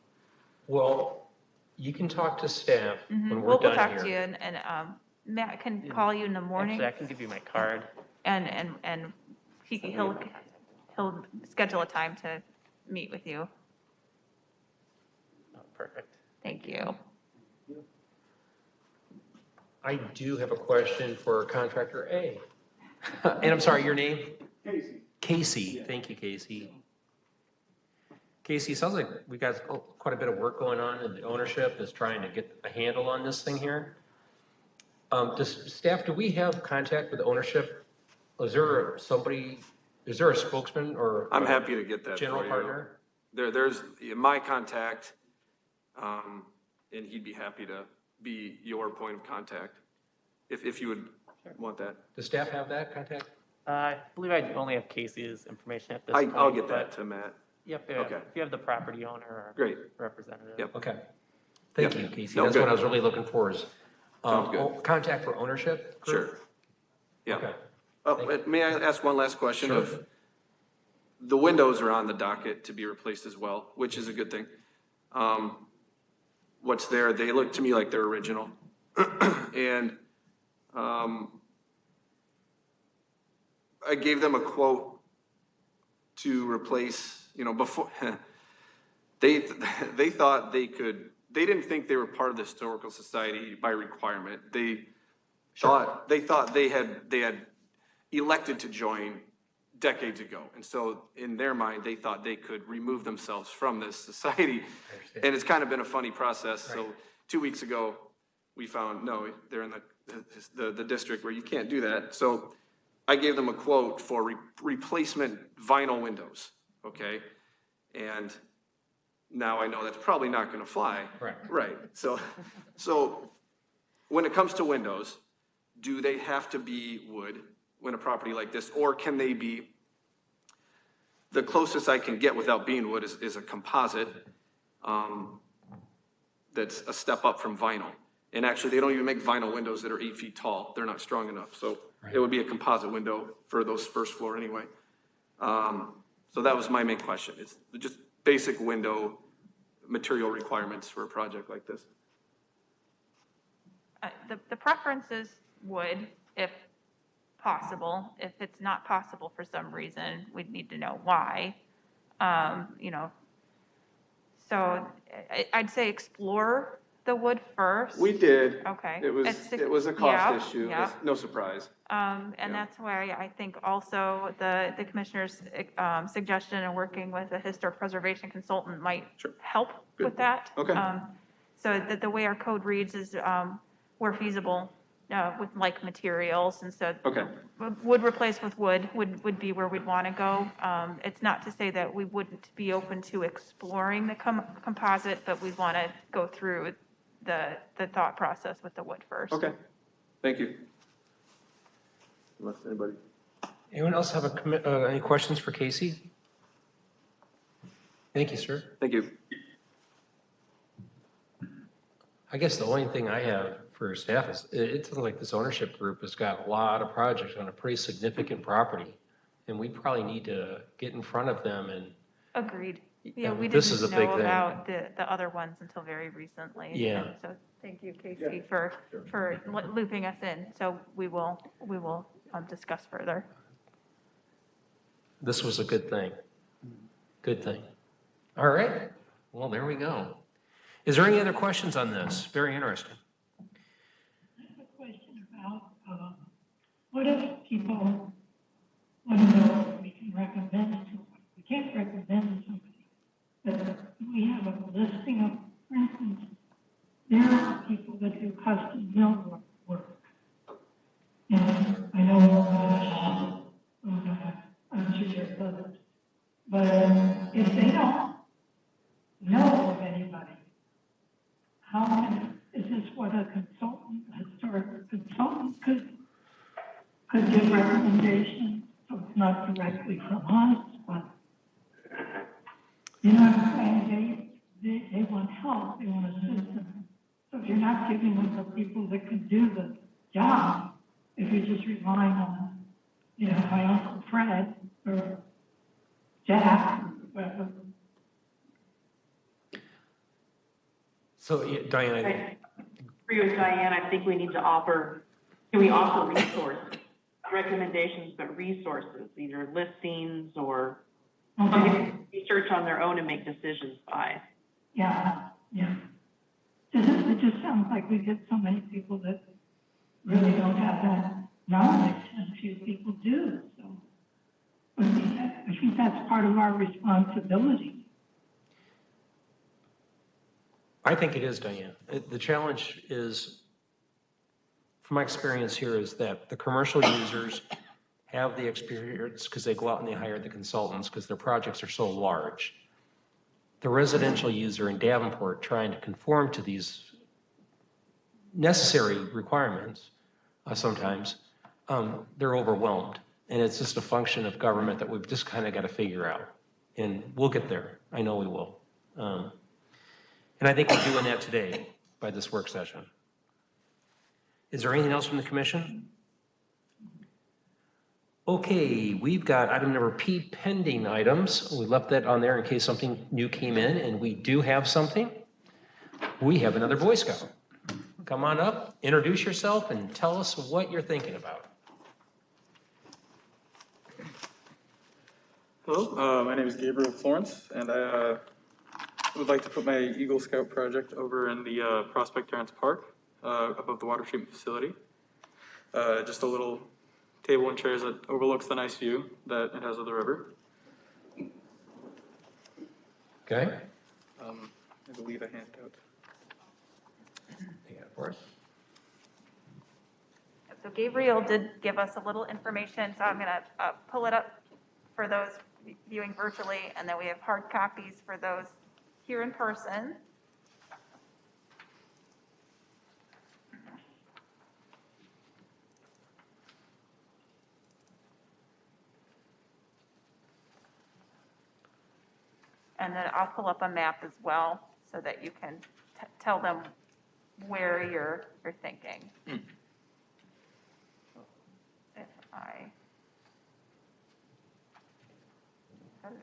Speaker 4: Well, you can talk to staff when we're
Speaker 5: We'll
Speaker 4: done
Speaker 5: talk to you
Speaker 4: here.
Speaker 5: and Matt can call you in the morning
Speaker 1: Actually, I can give you my card.
Speaker 5: and he'll schedule a time to meet with you.
Speaker 1: Oh, perfect.
Speaker 5: Thank you.
Speaker 4: I do have a question for contractor A. And I'm sorry, your name?
Speaker 8: Casey.
Speaker 4: Casey. Thank you, Casey. Casey, sounds like we got quite a bit of work going on, and the ownership is trying to get a handle on this thing here. Does staff, do we have contact with ownership? Is there a spokesman or?
Speaker 8: I'm happy to get that for you.
Speaker 4: General partner?
Speaker 8: There's my contact, and he'd be happy to be your point of contact, if you would want that.
Speaker 4: Does staff have that contact?
Speaker 1: I believe I only have Casey's information at this point.
Speaker 8: I'll get that
Speaker 1: but
Speaker 8: to Matt.
Speaker 1: Yep,
Speaker 8: Okay.
Speaker 1: if you have the property owner or
Speaker 8: Great.
Speaker 1: representative.
Speaker 8: Yep.
Speaker 4: Okay. Thank
Speaker 8: Yep.
Speaker 4: you, Casey.
Speaker 8: No,
Speaker 4: That's
Speaker 8: good.
Speaker 4: what I was really looking for is,
Speaker 8: Sounds good.
Speaker 4: contact for ownership group?
Speaker 8: Sure. Yeah.
Speaker 4: Okay.
Speaker 8: Oh, may I ask one last question?
Speaker 4: Sure.
Speaker 8: Of the windows are on the docket to be replaced as well, which is a good thing. What's there, they look to me like they're original. And I gave them a quote to replace, before, they thought they could, they didn't think they were part of the Historical Society by requirement. They thought they had elected to join decades ago. And so in their mind, they thought they could remove themselves from this society. And it's kind of been a funny process. So 2 weeks ago, we found, no, they're in the district where you can't do that. So I gave them a quote for replacement vinyl windows, okay? And now I know that's probably not gonna fly. Right. So when it comes to windows, do they have to be wood when a property like this, or can they be, the closest I can get without being wood is a composite that's a step up from vinyl. And actually, they don't even make vinyl windows that are 8 feet tall. They're not strong enough. So it would be a composite window for those first floor anyway. So that was my main question. It's just basic window material requirements for a project like this.
Speaker 5: The preference is wood, if possible. If it's not possible for some reason, we'd need to know why. So I'd say explore the wood first.
Speaker 8: We did.
Speaker 5: Okay.
Speaker 8: It was a cost issue. It's no surprise.
Speaker 5: And that's why I think also the commissioner's suggestion and working with a historic preservation consultant might help with that.
Speaker 8: Okay.
Speaker 5: So that the way our code reads is where feasible with like materials, and so wood replaced with wood would be where we'd want to go. It's not to say that we wouldn't be open to exploring the composite, but we'd want to go through the thought process with the wood first.
Speaker 8: Okay, thank you. Unless anybody.
Speaker 4: Anyone else have any questions for Casey? Thank you, sir.
Speaker 8: Thank you.
Speaker 4: I guess the only thing I have for staff is, it sounds like this ownership group has got a lot of projects on a pretty significant property. And we probably need to get in front of them and.
Speaker 5: Agreed. Yeah, we
Speaker 4: This is a
Speaker 5: didn't
Speaker 4: big
Speaker 5: know
Speaker 4: thing.
Speaker 5: about the other ones until very recently.
Speaker 4: Yeah.
Speaker 5: And so thank you, Casey, for looping us in. So we will discuss further.
Speaker 4: This was a good thing. Good thing. All right. Well, there we go. Is there any other questions on this? Very interesting.
Speaker 11: I have a question about, what if people want to know what we can recommend to them? We can't recommend somebody, but we have a listing of year doesn't. But if they don't know of anybody, how can, is this what a consultant, a historic consultant could give recommendations? So it's not directly from us, but, you know what I'm saying? They want help, they want assistance. So if you're not giving them the people that can do the job, if you're just relying on, you know, my Uncle Fred or Jack or whoever.
Speaker 4: So, yeah, Diane, I think,
Speaker 2: I agree with Diane. I think we need to offer, can we offer resources, not recommendations, but resources, either listings or research on their own and make decisions by.
Speaker 11: Yeah, yeah. It just sounds like we get so many people that really don't have that knowledge, and few people do. So I think that's part of our responsibility.
Speaker 4: I think it is, Diane. The challenge is, from my experience here, is that the commercial users have the experience because they go out and they hire the consultants because their projects are so large. The residential user in Davenport trying to conform to these necessary requirements, sometimes, they're overwhelmed. And it's just a function of government that we've just kind of got to figure out. And we'll get there. I know we will. And I think we're doing that today by this work session. Is there anything else from the commission? Okay, we've got item number P, pending items. We left that on there in case something new came in, and we do have something. We have another Boy Scout. Come on up, introduce yourself, and tell us what you're thinking about.
Speaker 13: Hello, my name is Gabriel Florence, and I would like to put my Eagle Scout project over in the Prospect Terrace Park above the water treatment facility. Just a little table and chairs that overlooks the nice view that it has of the river.
Speaker 4: Okay.
Speaker 13: I believe a handout.
Speaker 4: Yeah, for us.
Speaker 5: So Gabriel did give us a little information, so I'm going to pull it up for those viewing virtually, and then we have hard copies for those here in person. And then I'll pull up a map as well so that you can tell them where you're thinking. If I, hello.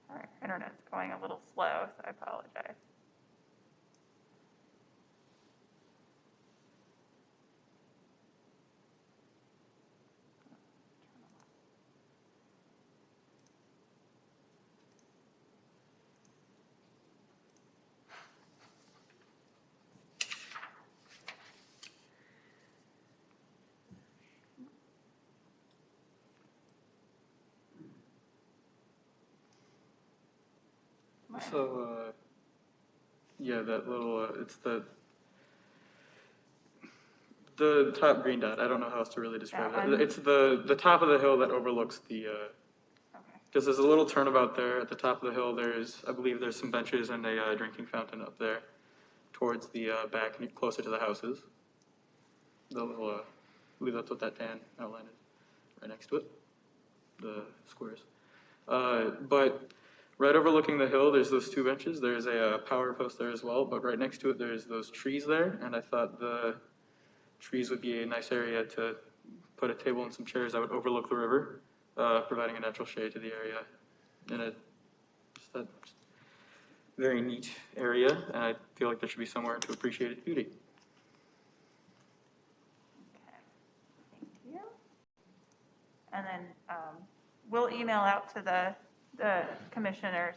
Speaker 5: All right, internet's going a little slow, so I apologize.
Speaker 13: So, yeah, that little, it's the top green dot. I don't know how else to really describe it. It's the top of the hill that overlooks the, because there's a little turnabout there at the top of the hill. I believe there's some benches and a drinking fountain up there towards the back and closer to the houses. The little, I believe that's what that tan outline is, right next to it, the squares. But right overlooking the hill, there's those two benches. There's a power post there as well, but right next to it, there's those trees there. And I thought the trees would be a nice area to put a table and some chairs that would overlook the river, providing a natural shade to the area. And just a very neat area, and I feel like there should be somewhere to appreciate its beauty.
Speaker 5: Thank you. And then we'll email out to the commissioners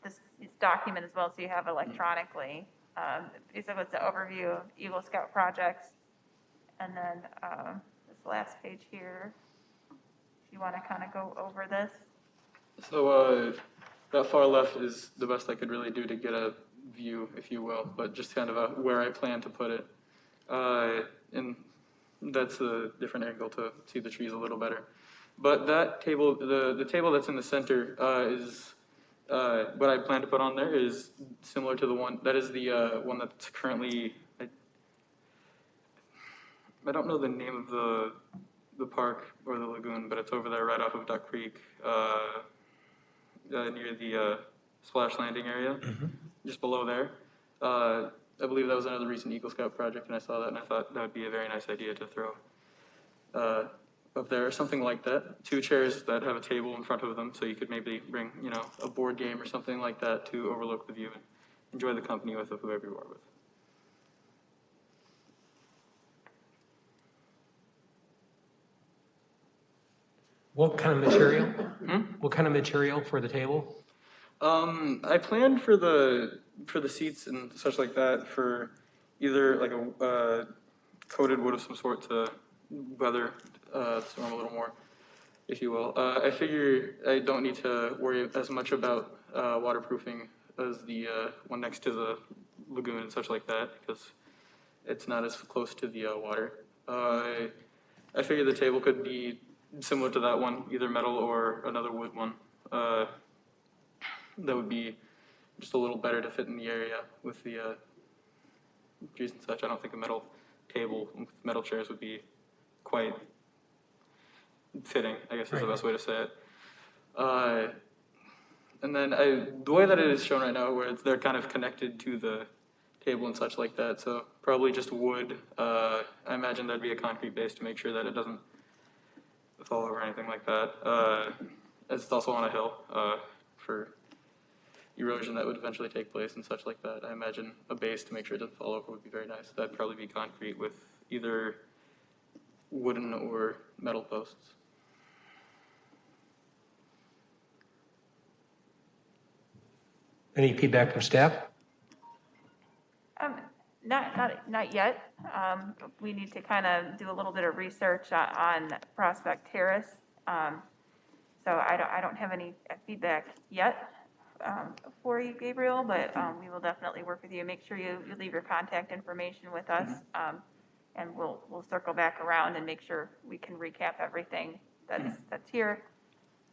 Speaker 5: this document as well, so you have it electronically. So it's an overview of Eagle Scout projects. And then this last page here, if you want to kind of go over this.
Speaker 13: So that far left is the best I could really do to get a view, if you will, but just kind of where I plan to put it. And that's a different angle to see the trees a little better. But that table, the table that's in the center is what I plan to put on there is similar to the one, that is the one that's currently, I don't know the name of the park or the lagoon, but it's over there right off of Duck Creek, near the splash landing area, just below there. I believe that was another recent Eagle Scout project, and I saw that, and I thought that would be a very nice idea to throw up there, something like that. 2 chairs that have a table in front of them, so you could maybe bring, you know, a board game or something like that to overlook the view and enjoy the company with whoever you are with.
Speaker 4: What kind of material? What kind of material for the table?
Speaker 13: I planned for the seats and such like that for either like a coated wood of some sort to weather the storm a little more, if you will. I figure I don't need to worry as much about waterproofing as the one next to the lagoon and such like that, because it's not as close to the water. I figure the table could be similar to that one, either metal or another wood one. That would be just a little better to fit in the area with the trees and such. I don't think a metal table with metal chairs would be quite fitting, I guess is the best way to say it. And then the way that it is shown right now, where they're kind of connected to the table and such like that, so probably just wood. I imagine there'd be a concrete base to make sure that it doesn't fall over or anything like that. As it's also on a hill for erosion that would eventually take place and such like that. I imagine a base to make sure it doesn't fall over would be very nice. That'd probably be concrete with either wooden or metal posts.
Speaker 4: Any feedback from staff?
Speaker 5: Not yet. We need to kind of do a little bit of research on Prospect Terrace. So I don't have any feedback yet for you, Gabriel, but we will definitely work with you. Make sure you leave your contact information with us, and we'll circle back around and make sure we can recap everything that's here.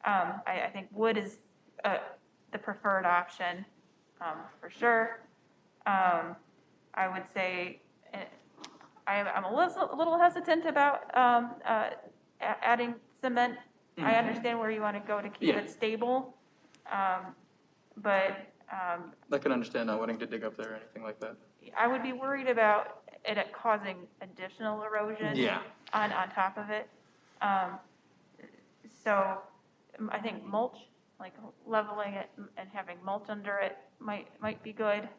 Speaker 5: I think wood is the preferred option for sure. I would say I'm a little hesitant about adding cement. I understand where you want to go to keep it stable, but
Speaker 13: I can understand not wanting to dig up there or anything like that.
Speaker 5: I would be worried about it causing additional erosion on top of it. So I think mulch, like leveling it and having mulch under it might be good.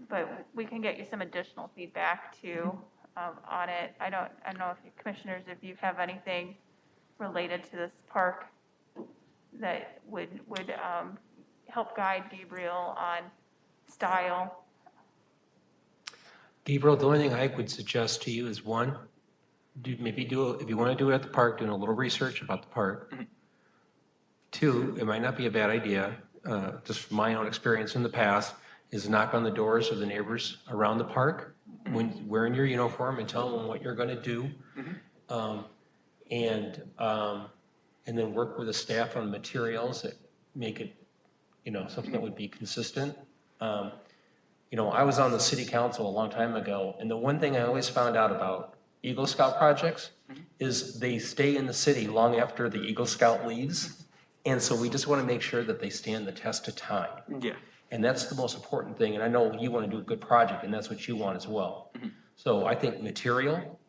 Speaker 5: But we can get you some additional feedback too on it. I don't know if you commissioners, if you have anything related to this park that would help guide Gabriel on style.
Speaker 4: Gabriel, the only thing I would suggest to you is one, if you want to do it at the park, doing a little research about the park. 2, it might not be a bad idea, just from my own experience in the past, is knock on the doors of the neighbors around the park, when wearing your uniform, and tell them what you're going to do. And then work with the staff on materials that make it, something that would be consistent. I was on the city council a long time ago, and the one thing I always found out about Eagle Scout projects is they stay in the city long after the Eagle Scout leaves. And so we just want to make sure that they stand the test of time.
Speaker 13: Yeah.
Speaker 4: And that's the most important thing. And I know you want to do a good project, and that's what you want as well. So I think material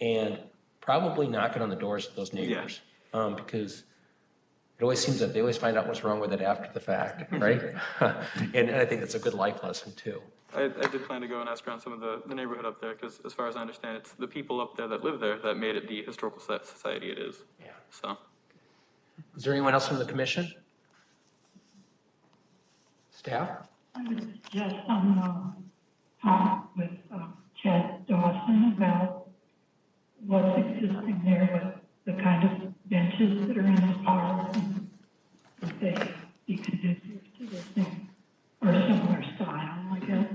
Speaker 4: and probably knocking on the doors of those neighbors. Because it always seems that they always find out what's wrong with it after the fact, right? And I think that's a good life lesson too.
Speaker 13: I did plan to go and ask around some of the neighborhood up there, because as far as I understand, it's the people up there that live there that made it the historical society it is.
Speaker 4: Yeah.
Speaker 13: So,
Speaker 4: Is there anyone else from the commission? Staff?
Speaker 11: I would suggest some talk with Chad Dawson about what's existing there, what the kind of benches that are in the park, and if they be conducive to this thing, or similar style, I guess.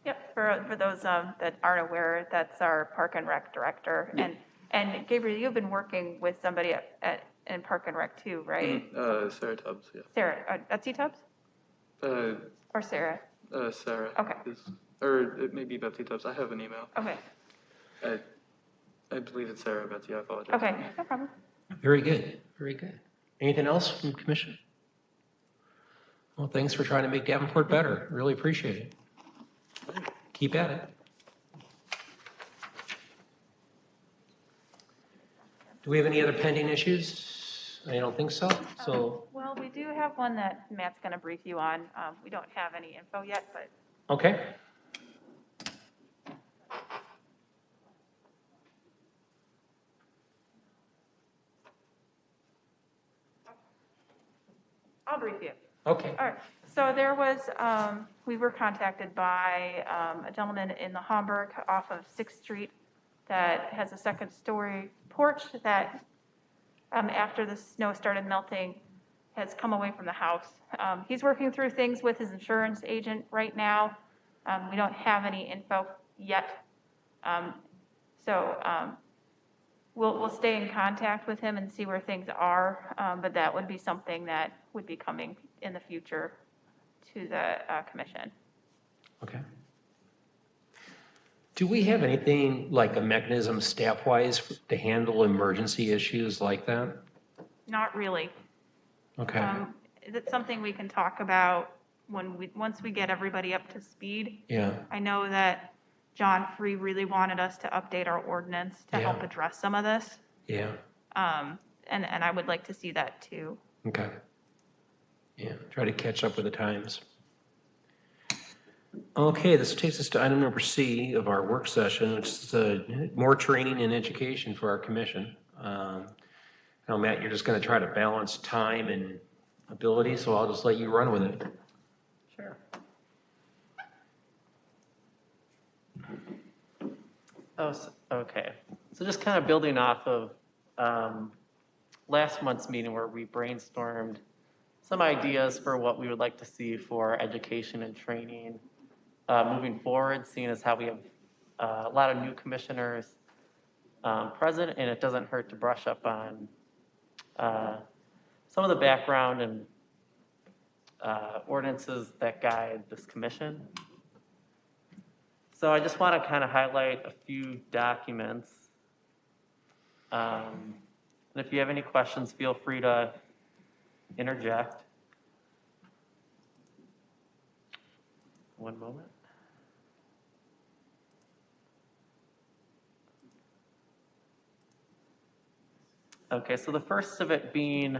Speaker 5: Yep, for those that aren't aware, that's our Park and Rec director. And Gabriel, you've been working with somebody in Park and Rec too, right?
Speaker 13: Sarah Tubbs, yeah.
Speaker 5: Sarah, Betsy Tubbs? Or Sarah?
Speaker 13: Sarah.
Speaker 5: Okay.
Speaker 13: Or it may be Betsy Tubbs. I have an email.
Speaker 5: Okay,
Speaker 13: I believe it's Sarah, Betsy. I apologize.
Speaker 5: okay, no problem.
Speaker 4: Very good, very good. Anything else from the commission? Well, thanks for trying to make Davenport better. Really appreciate it. Keep at it. Do we have any other pending issues? I don't think so. So,
Speaker 5: Well, we do have one that Matt's going to brief you on. We don't have any info yet, but
Speaker 4: okay.
Speaker 5: I'll brief you.
Speaker 4: Okay.
Speaker 5: All right, so there was, we were contacted by a gentleman in the Hamburg off of 6th Street that has a second-story porch that, after the snow started melting, has come away from the house. He's working through things with his insurance agent right now. We don't have any info yet. We'll stay in contact with him and see where things are, but that would be something that would be coming in the future to the commission.
Speaker 4: Okay. Do we have anything like a mechanism staff-wise to handle emergency issues like that?
Speaker 5: Not really.
Speaker 4: Okay.
Speaker 5: It's something we can talk about once we get everybody up to speed.
Speaker 4: Yeah.
Speaker 5: I know that John Free really wanted us to update our ordinance to help address some of this.
Speaker 4: Yeah.
Speaker 5: And I would like to see that too.
Speaker 4: Okay. Yeah, try to catch up with the times. Okay, this takes us to item number C of our work session, which is more training and education for our commission. Now, Matt, you're just going to try to balance time and ability, so I'll just let you run with it.
Speaker 1: Sure. Okay. So just kind of building off of last month's meeting where we brainstormed some ideas for what we would like to see for education and training moving forward, seeing as how we have a lot of new commissioners present, and it doesn't hurt to brush up on some of the background and ordinances that guide this commission. So I just want to kind of highlight a few documents. And if you have any questions, feel free to interject. One moment. Okay, so the first of it being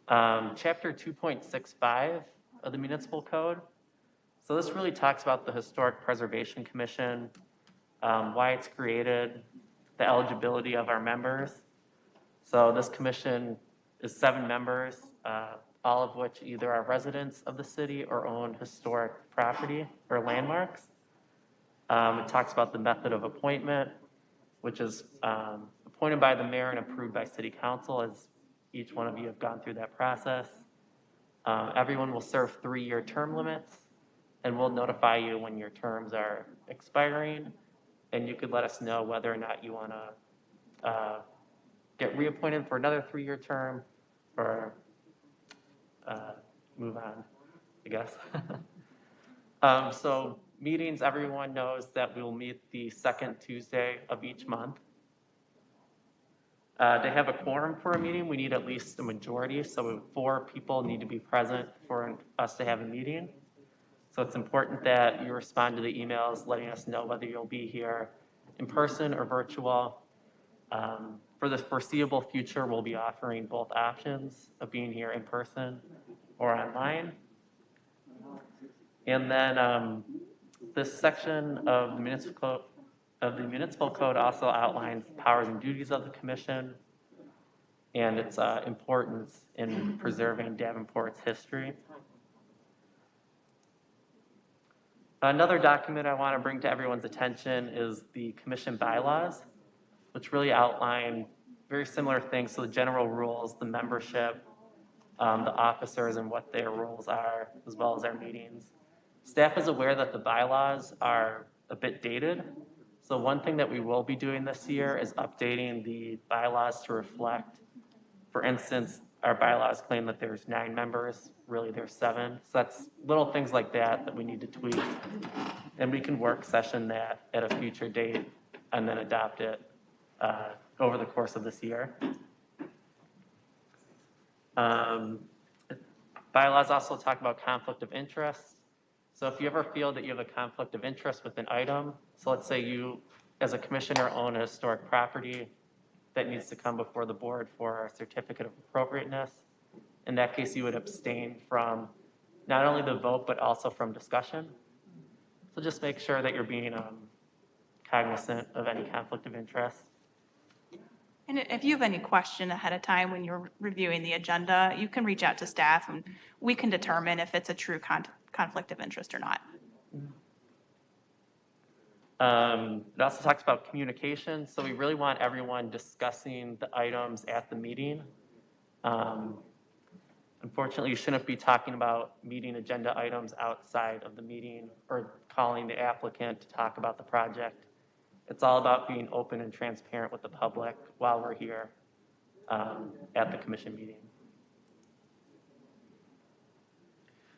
Speaker 1: Chapter 2.65 of the Municipal Code. So this really talks about the Historic Preservation Commission, why it's created, the eligibility of our members. So this commission is 7 members, all of which either are residents of the city or own historic property or landmarks. It talks about the method of appointment, which is appointed by the mayor and approved by city council, as each one of you have gone through that process. Everyone will serve 3-year term limits, and we'll notify you when your terms are expiring, and you could let us know whether or not you want to get reappointed for another 3-year term or move on, I guess. So meetings, everyone knows that we will meet the second Tuesday of each month. To have a quorum for a meeting, we need at least a majority, so 4 people need to be present for us to have a meeting. So it's important that you respond to the emails letting us know whether you'll be here in person or virtual. For the foreseeable future, we'll be offering both options of being here in person or online. And then this section of the municipal code also outlines the powers and duties of the commission and its importance in preserving Davenport's history. Another document I want to bring to everyone's attention is the Commission Bylaws, which really outline very similar things. So the general rules, the membership, the officers and what their roles are, as well as our meetings. Staff is aware that the bylaws are a bit dated. So one thing that we will be doing this year is updating the bylaws to reflect, for instance, our bylaws claim that there's 9 members, really there's 7. So that's little things like that that we need to tweak. And we can work session that at a future date and then adopt it over the course of this year. Bylaws also talk about conflict of interest. So if you ever feel that you have a conflict of interest with an item, so let's say you, as a commissioner, own a historic property that needs to come before the board for a certificate of appropriateness. In that case, you would abstain from not only the vote, but also from discussion. So just make sure that you're being cognizant of any conflict of interest.
Speaker 5: And if you have any question ahead of time when you're reviewing the agenda, you can reach out to staff and we can determine if it's a true conflict of interest or not.
Speaker 1: It also talks about communication. So we really want everyone discussing the items at the meeting. Unfortunately, you shouldn't be talking about meeting agenda items outside of the meeting or calling the applicant to talk about the project. It's all about being open and transparent with the public while we're here at the commission meeting.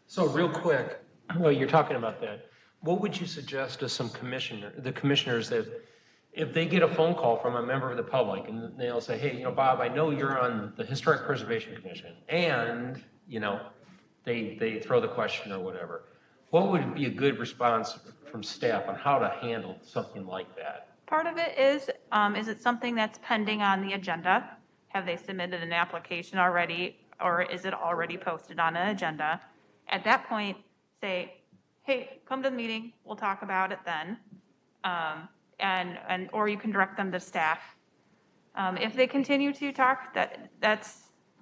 Speaker 4: So real quick, while you're talking about that, what would you suggest to some the commissioners that if they get a phone call from a member of the public and they'll say, hey, you know, Bob, I know you're on the Historic Preservation Commission, and, you know, they throw the question or whatever. What would be a good response from staff on how to handle something like that?
Speaker 5: Part of it is it something that's pending on the agenda? Have they submitted an application already, or is it already posted on an agenda? At that point, say, hey, come to the meeting, we'll talk about it then. Or you can direct them to staff. If they continue to talk,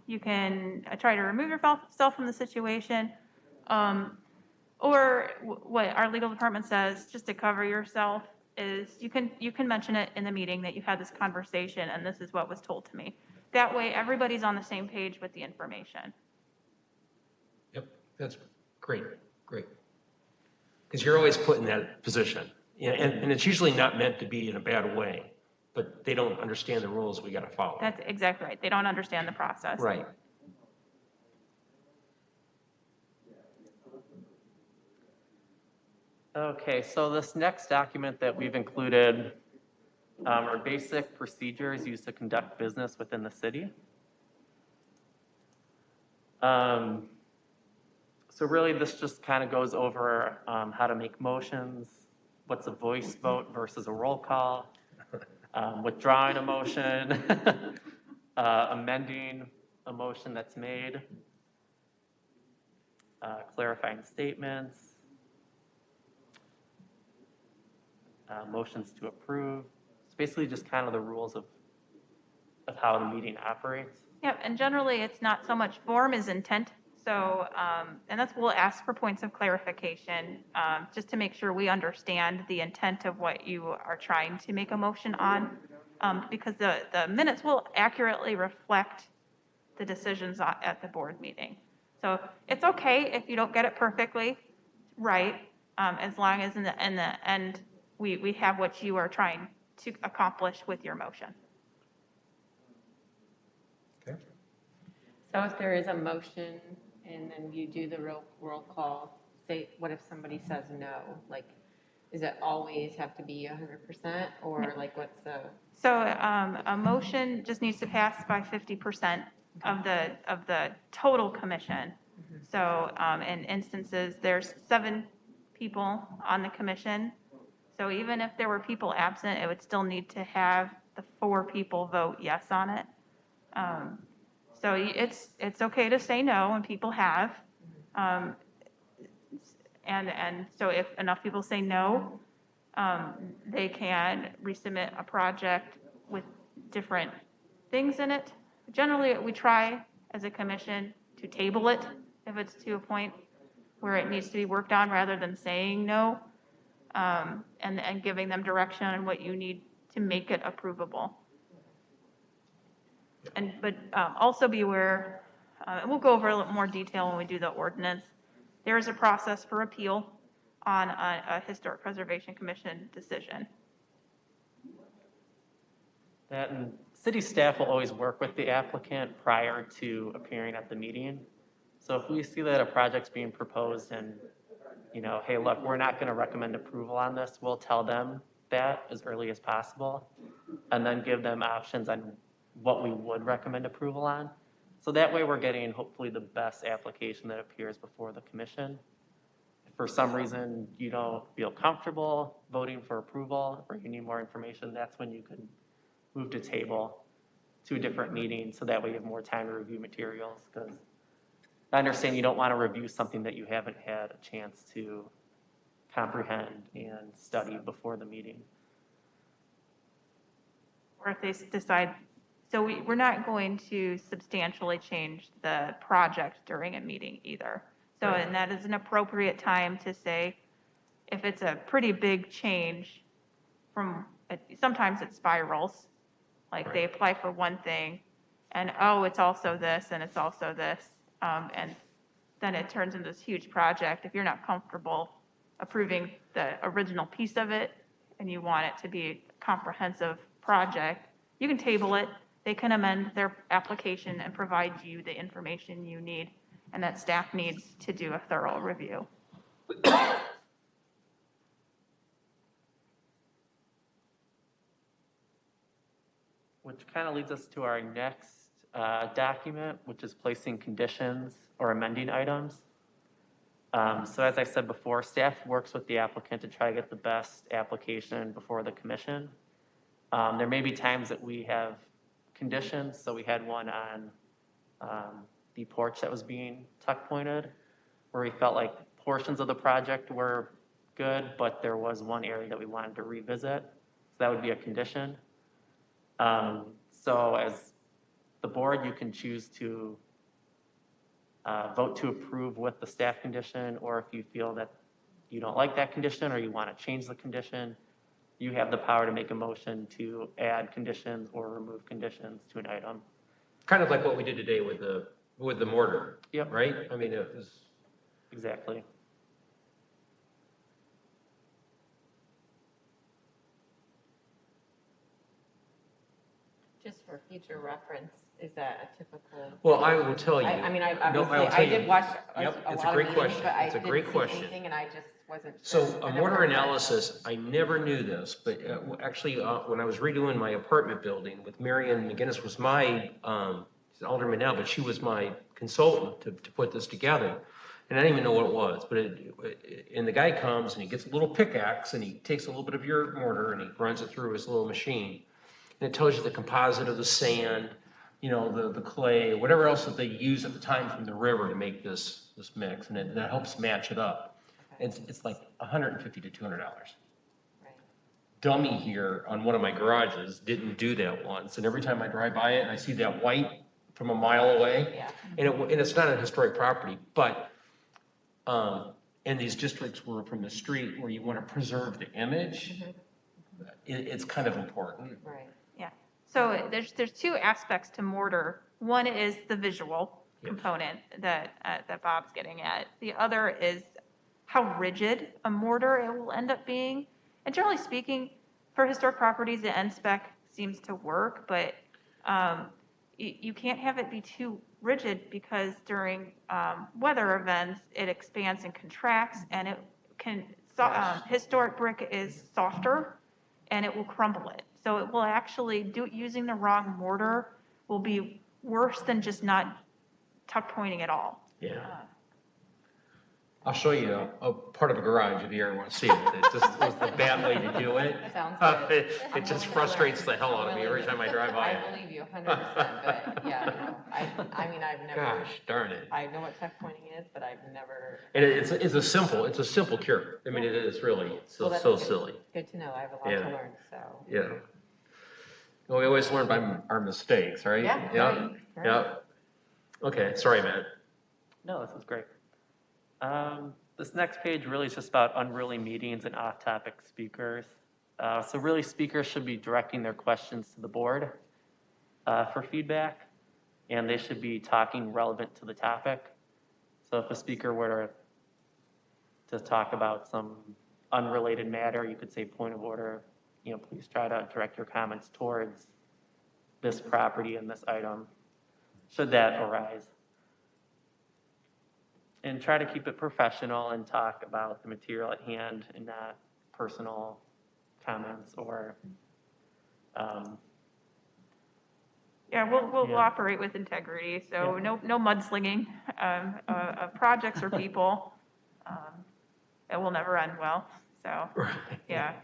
Speaker 5: you can try to remove yourself from the situation. Or what our legal department says, just to cover yourself, is you can mention it in the meeting that you had this conversation and this is what was told to me. That way, everybody's on the same page with the information.
Speaker 4: Yep, that's great. Because you're always put in that position. Yeah, and it's usually not meant to be in a bad way, but they don't understand the rules we got to follow.
Speaker 5: That's exactly right. They don't understand the process.
Speaker 4: Right.
Speaker 1: Okay, so this next document that we've included are basic procedures used to conduct business within the city. So really this just kind of goes over how to make motions, what's a voice vote versus a roll call, withdrawing a motion, amending a motion that's made, clarifying statements, motions to approve. It's basically just kind of the rules of how the meeting operates.
Speaker 5: Yep, and generally it's not so much form as intent. So, and we'll ask for points of clarification, just to make sure we understand the intent of what you are trying to make a motion on, because the minutes will accurately reflect the decisions at the board meeting. So it's okay if you don't get it perfectly right, as long as in the end, we have what you are trying to accomplish with your motion.
Speaker 4: Okay.
Speaker 9: So if there is a motion and then you do the roll call, say, what if somebody says no? Like, does it always have to be 100%, or like what's the?
Speaker 5: So a motion just needs to pass by 50% of the total commission.
Speaker 9: Mm-hmm.
Speaker 5: So in instances, there's 7 people on the commission. So even if there were people absent, it would still need to have the 4 people vote yes on it. So it's okay to say no, and people have. And so if enough people say no, they can resubmit a project with different things in it. Generally, we try as a commission to table it if it's to a point where it needs to be worked on rather than saying no, and giving them direction on what you need to make it approvable. But also be aware, and we'll go over a little more detail when we do the ordinance, there is a process for appeal on a Historic Preservation Commission decision.
Speaker 1: That, and city staff will always work with the applicant prior to appearing at the meeting. So if we see that a project's being proposed and, you know, hey, look, we're not going to recommend approval on this, we'll tell them that as early as possible, and then give them options on what we would recommend approval on. So that way we're getting hopefully the best application that appears before the commission. If for some reason you don't feel comfortable voting for approval or you need more information, that's when you can move to table to a different meeting, so that way you have more time to review materials, because I understand you don't want to review something that you haven't had a chance to comprehend and study before the meeting.
Speaker 5: Or if they decide, so we're not going to substantially change the project during a meeting either. So, and that is an appropriate time to say, if it's a pretty big change from, sometimes it spirals. Like they apply for one thing and, oh, it's also this and it's also this. And then it turns into this huge project. If you're not comfortable approving the original piece of it and you want it to be a comprehensive project, you can table it. They can amend their application and provide you the information you need and that staff needs to do a thorough review.
Speaker 1: Which kind of leads us to our next document, which is placing conditions or amending items. So as I said before, staff works with the applicant to try to get the best application before the commission. There may be times that we have conditions. So we had one on the porch that was being tuck pointed, where we felt like portions of the project were good, but there was one area that we wanted to revisit. So that would be a condition. So as the board, you can choose to vote to approve with the staff condition, or if you feel that you don't like that condition or you want to change the condition, you have the power to make a motion to add conditions or remove conditions to an item.
Speaker 4: Kind of like what we did today with the mortar.
Speaker 1: Yep.
Speaker 4: Right? I mean, it was.
Speaker 1: Exactly.
Speaker 9: Just for future reference, is that a typical?
Speaker 4: Well, I will tell you.
Speaker 9: I mean, I
Speaker 4: No,
Speaker 9: obviously,
Speaker 4: I'll tell
Speaker 9: I
Speaker 4: you.
Speaker 9: did watch
Speaker 4: Yep,
Speaker 9: a
Speaker 4: it's
Speaker 9: lot
Speaker 4: a great
Speaker 9: of meetings,
Speaker 4: question.
Speaker 9: but I
Speaker 4: It's a
Speaker 9: didn't
Speaker 4: great
Speaker 9: see
Speaker 4: question.
Speaker 9: anything and I just wasn't.
Speaker 4: So
Speaker 9: sure.
Speaker 4: a
Speaker 9: I never
Speaker 4: mortar
Speaker 9: heard that.
Speaker 4: analysis, I never knew this, but actually, when I was redoing my apartment building with Marion McGinnis was my, she's an alderman now, but she was my consultant to put this together. And I didn't even know what it was, but and the guy comes and he gets a little pickaxe and he takes a little bit of your mortar and he runs it through his little machine. And it tells you the composite of the sand, you know, the clay, whatever else that they use at the time from the river to make this mix, and that helps match it up. It's like $150 to $200.
Speaker 9: Right.
Speaker 4: Dummy here on one of my garages didn't do that once, and every time I drive by it and I see that white from a mile away,
Speaker 9: Yeah.
Speaker 4: and it's not a historic property, but in these districts where from the street where you want to preserve the image, it's kind of important.
Speaker 9: Right.
Speaker 5: Yeah. So there's 2 aspects to mortar. One is the visual component that Bob's getting at. The other is how rigid a mortar it will end up being. And generally speaking, for historic properties, the NSPEC seems to work, but you can't have it be too rigid because during weather events, it expands and contracts, and it can, historic brick is softer and it will crumble it. So it will actually, using the wrong mortar will be worse than just not tuck pointing at all.
Speaker 4: Yeah. I'll show you a part of a garage if you ever want to see it. It just was the bad way to do it.
Speaker 9: Sounds good.
Speaker 4: It just frustrates the hell out of me every time I drive by
Speaker 9: I
Speaker 4: it.
Speaker 9: believe you 100%, but yeah, no, I mean, I've never.
Speaker 4: Gosh, darn it.
Speaker 9: I know what tuck pointing is, but I've never.
Speaker 4: And it's a simple cure. I mean, it is really
Speaker 9: Well, that's
Speaker 4: so
Speaker 9: good.
Speaker 4: silly.
Speaker 9: Good to know. I have a lot
Speaker 4: Yeah.
Speaker 9: to learn, so.
Speaker 4: Yeah. Well, we always learn by our mistakes, right?
Speaker 9: Yeah,
Speaker 4: Yeah.
Speaker 9: right, right.
Speaker 4: Yeah. Okay, sorry, Matt.
Speaker 1: No, this is great. This next page really is just about unruly meetings and off-topic speakers. So really, speakers should be directing their questions to the board for feedback, and they should be talking relevant to the topic. So if a speaker were to talk about some unrelated matter, you could say point of order, please try to direct your comments towards this property and this item, should that arise. And try to keep it professional and talk about the material at hand and not personal comments or.
Speaker 5: We'll
Speaker 1: Yeah.
Speaker 5: operate with integrity, so no mudslinging of projects or people. It will never end well, so, yeah.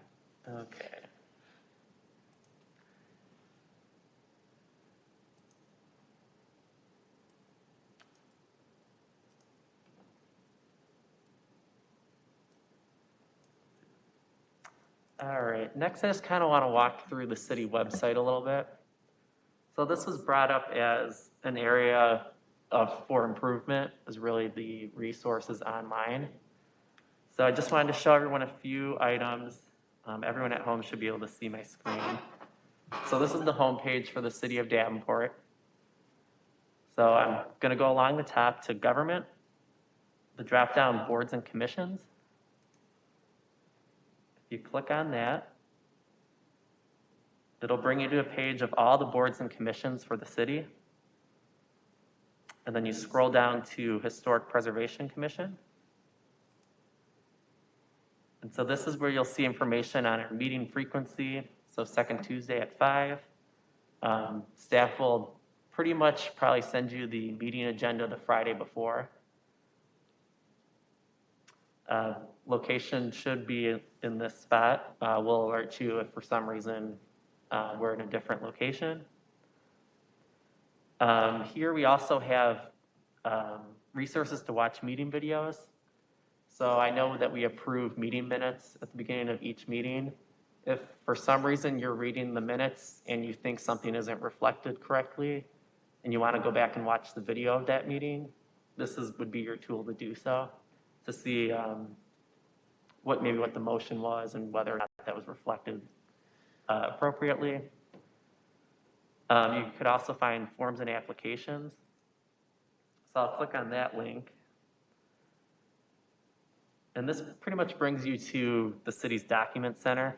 Speaker 1: Okay. All right, next I just kind of want to walk through the city website a little bit. So this was brought up as an area for improvement, is really the resources online. So I just wanted to show everyone a few items. Everyone at home should be able to see my screen. So this is the homepage for the city of Davenport. So I'm going to go along the top to government, the drop-down boards and commissions. If you click on that, it'll bring you to a page of all the boards and commissions for the city. And then you scroll down to Historic Preservation Commission. And so this is where you'll see information on our meeting frequency. So second Tuesday at 5. Staff will pretty much probably send you the meeting agenda the Friday before. Location should be in this spot. We'll alert you if for some reason we're in a different location. Here we also have resources to watch meeting videos. So I know that we approve meeting minutes at the beginning of each meeting. If for some reason you're reading the minutes and you think something isn't reflected correctly and you want to go back and watch the video of that meeting, this would be your tool to do so, to see what the motion was and whether or not that was reflected appropriately. You could also find forms and applications. So I'll click on that link. And this pretty much brings you to the city's document center.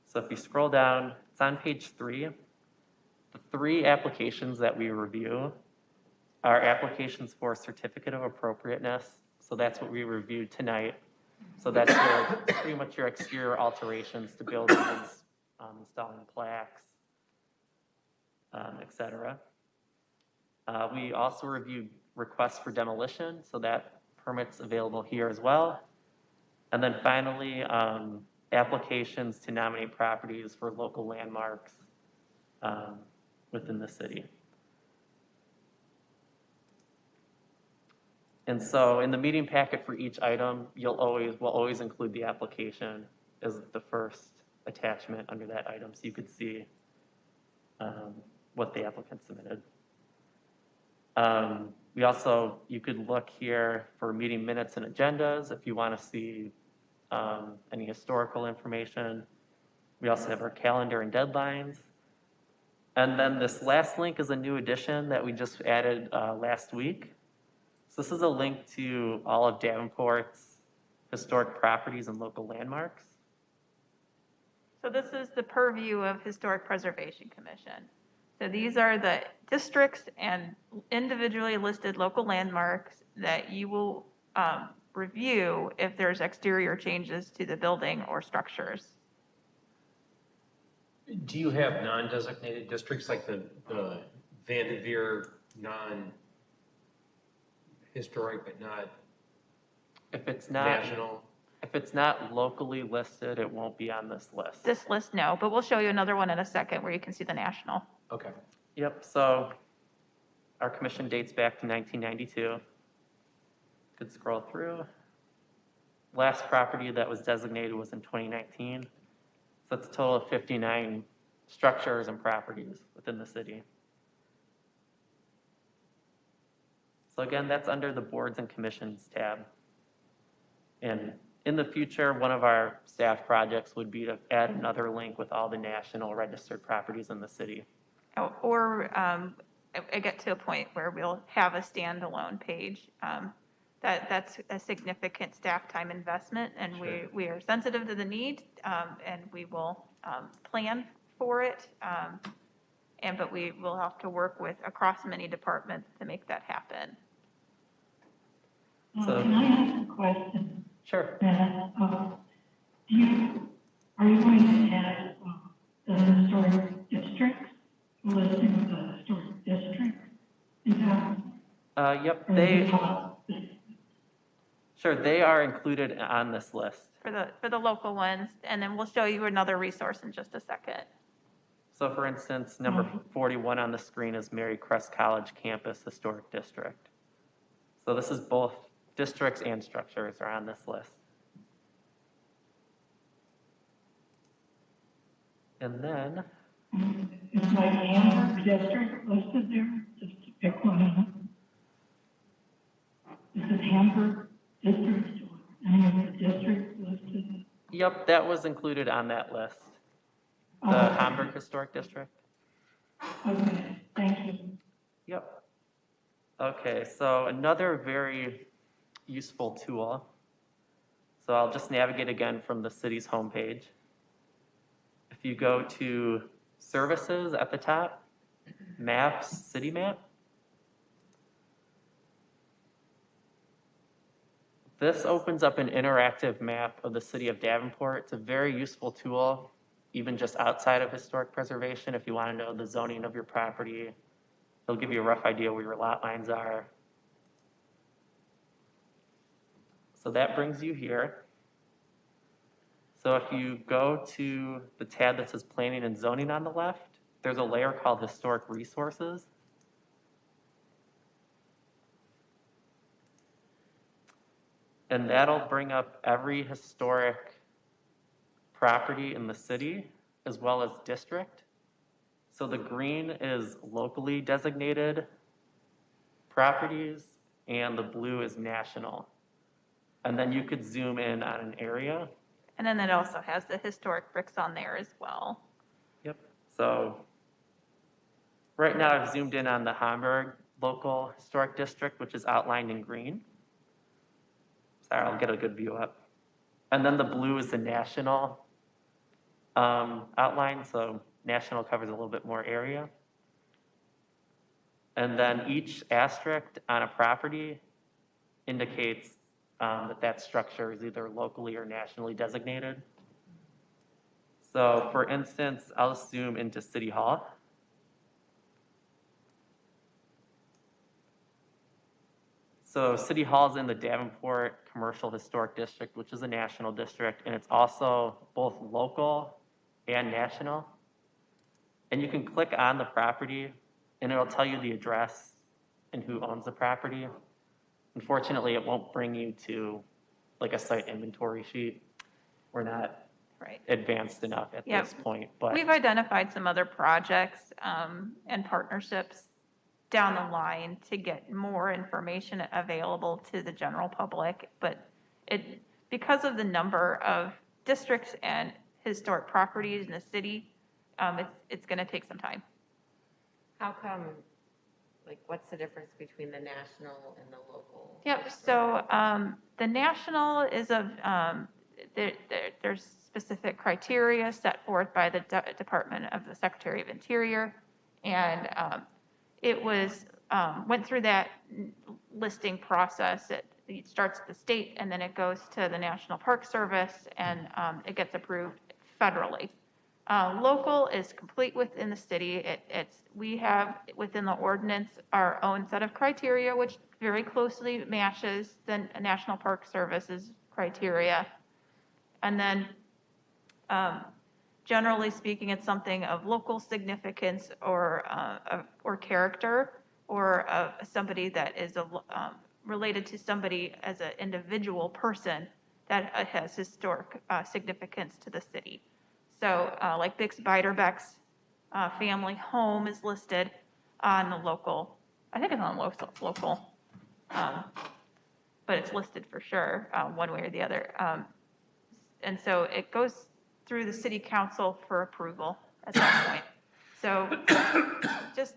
Speaker 1: So if you scroll down, it's on page 3. The 3 applications that we review are applications for certificate of appropriateness. So that's what we reviewed tonight. So that's pretty much your exterior alterations to buildings, installing plaques, et cetera. We also reviewed requests for demolition, so that permit's available here as well. And then finally, applications to nominate properties for local landmarks within the city. And so in the meeting packet for each item, we'll always include the application as the first attachment under that item, so you could see what the applicant submitted. You could look here for meeting minutes and agendas if you want to see any historical information. We also have our calendar and deadlines. And then this last link is a new addition that we just added last week. So this is a link to all of Davenport's historic properties and local landmarks.
Speaker 5: So this is the purview of Historic Preservation Commission. So these are the districts and individually listed local landmarks that you will review if there's exterior changes to the building or structures.
Speaker 4: Do you have non-designated districts like the Vanderveer historic but not
Speaker 1: If it's not,
Speaker 4: national?
Speaker 1: if it's not locally listed, it won't be on this list.
Speaker 5: This list, no, but we'll show you another one in a second where you can see the national.
Speaker 4: Okay.
Speaker 1: Yep, so our commission dates back to 1992. Could scroll through. Last property that was designated was in 2019. So it's a total of 59 structures and properties within the city. So again, that's under the boards and commissions tab. And in the future, one of our staff projects would be to add another link with all the national registered properties in the city.
Speaker 5: Or I get to a point where we'll have a standalone page. That's a significant staff time investment, and we are sensitive to the need, and we will plan for it. But we will have to work with across many departments to make that happen.
Speaker 11: Can I ask a question?
Speaker 1: Sure.
Speaker 11: Are you going to add the historic districts, the listing of the historic district? Is that?
Speaker 1: Yep,
Speaker 11: or is it
Speaker 1: sure, they are included on this list.
Speaker 5: For the local ones, and then we'll show you another resource in just a second.
Speaker 1: So for instance, number 41 on the screen is Mary Crest College Campus Historic District. So this is both districts and structures are on this list. And then,
Speaker 11: Is my Hamburg district listed there, just to pick one of them? Is it Hamburg district or any of the districts listed?
Speaker 1: yep, that was included on that list. The Hamburg Historic District.
Speaker 11: Okay, thank you.
Speaker 1: Yep. Okay, so another very useful tool. So I'll just navigate again from the city's homepage. If you go to Services at the top, Maps, Citymap. This opens up an interactive map of the city of Davenport. It's a very useful tool, even just outside of historic preservation, if you want to know the zoning of your property. It'll give you a rough idea where your lot lines are. So that brings you here. So if you go to the tab that says Planning and Zoning on the left, there's a layer called Historic Resources. And that'll bring up every historic property in the city as well as district. So the green is locally designated properties and the blue is national. And then you could zoom in on an area.
Speaker 5: And then it also has the historic bricks on there as well.
Speaker 1: Yep. So right now I've zoomed in on the Hamburg local historic district, which is outlined in green. Sorry, I'll get a good view up. And then the blue is the national outline. So national covers a little bit more area. And then each asterisk on a property indicates that structure is either locally or nationally designated. So for instance, I'll zoom into City Hall. So City Hall is in the Davenport Commercial Historic District, which is a national district, and it's also both local and national. And you can click on the property and it'll tell you the address and who owns the property. Unfortunately, it won't bring you to like a site inventory sheet. We're not advanced enough at this point. But
Speaker 5: we've identified some other projects and partnerships down the line to get more information available to the general public. But because of the number of districts and historic properties in the city, it's going to take some time.
Speaker 9: How come, like, what's the difference between the national and the local?
Speaker 5: Yep, so the national is there's specific criteria set forth by the Department of the Secretary of Interior, and it was went through that listing process. It starts at the state, and then it goes to the National Park Service, and it gets approved federally. Local is complete within the city. We have within the ordinance our own set of criteria, which very closely matches the National Park Service's criteria. And then, generally speaking, it's something of local significance or character, or somebody that is related to somebody as an individual person that has historic significance to the city. So like Bix Beiderbecke's family home is listed on the local, I think it's on local, but it's listed for sure, one way or the other. And so it goes through the city council for approval at that point. So just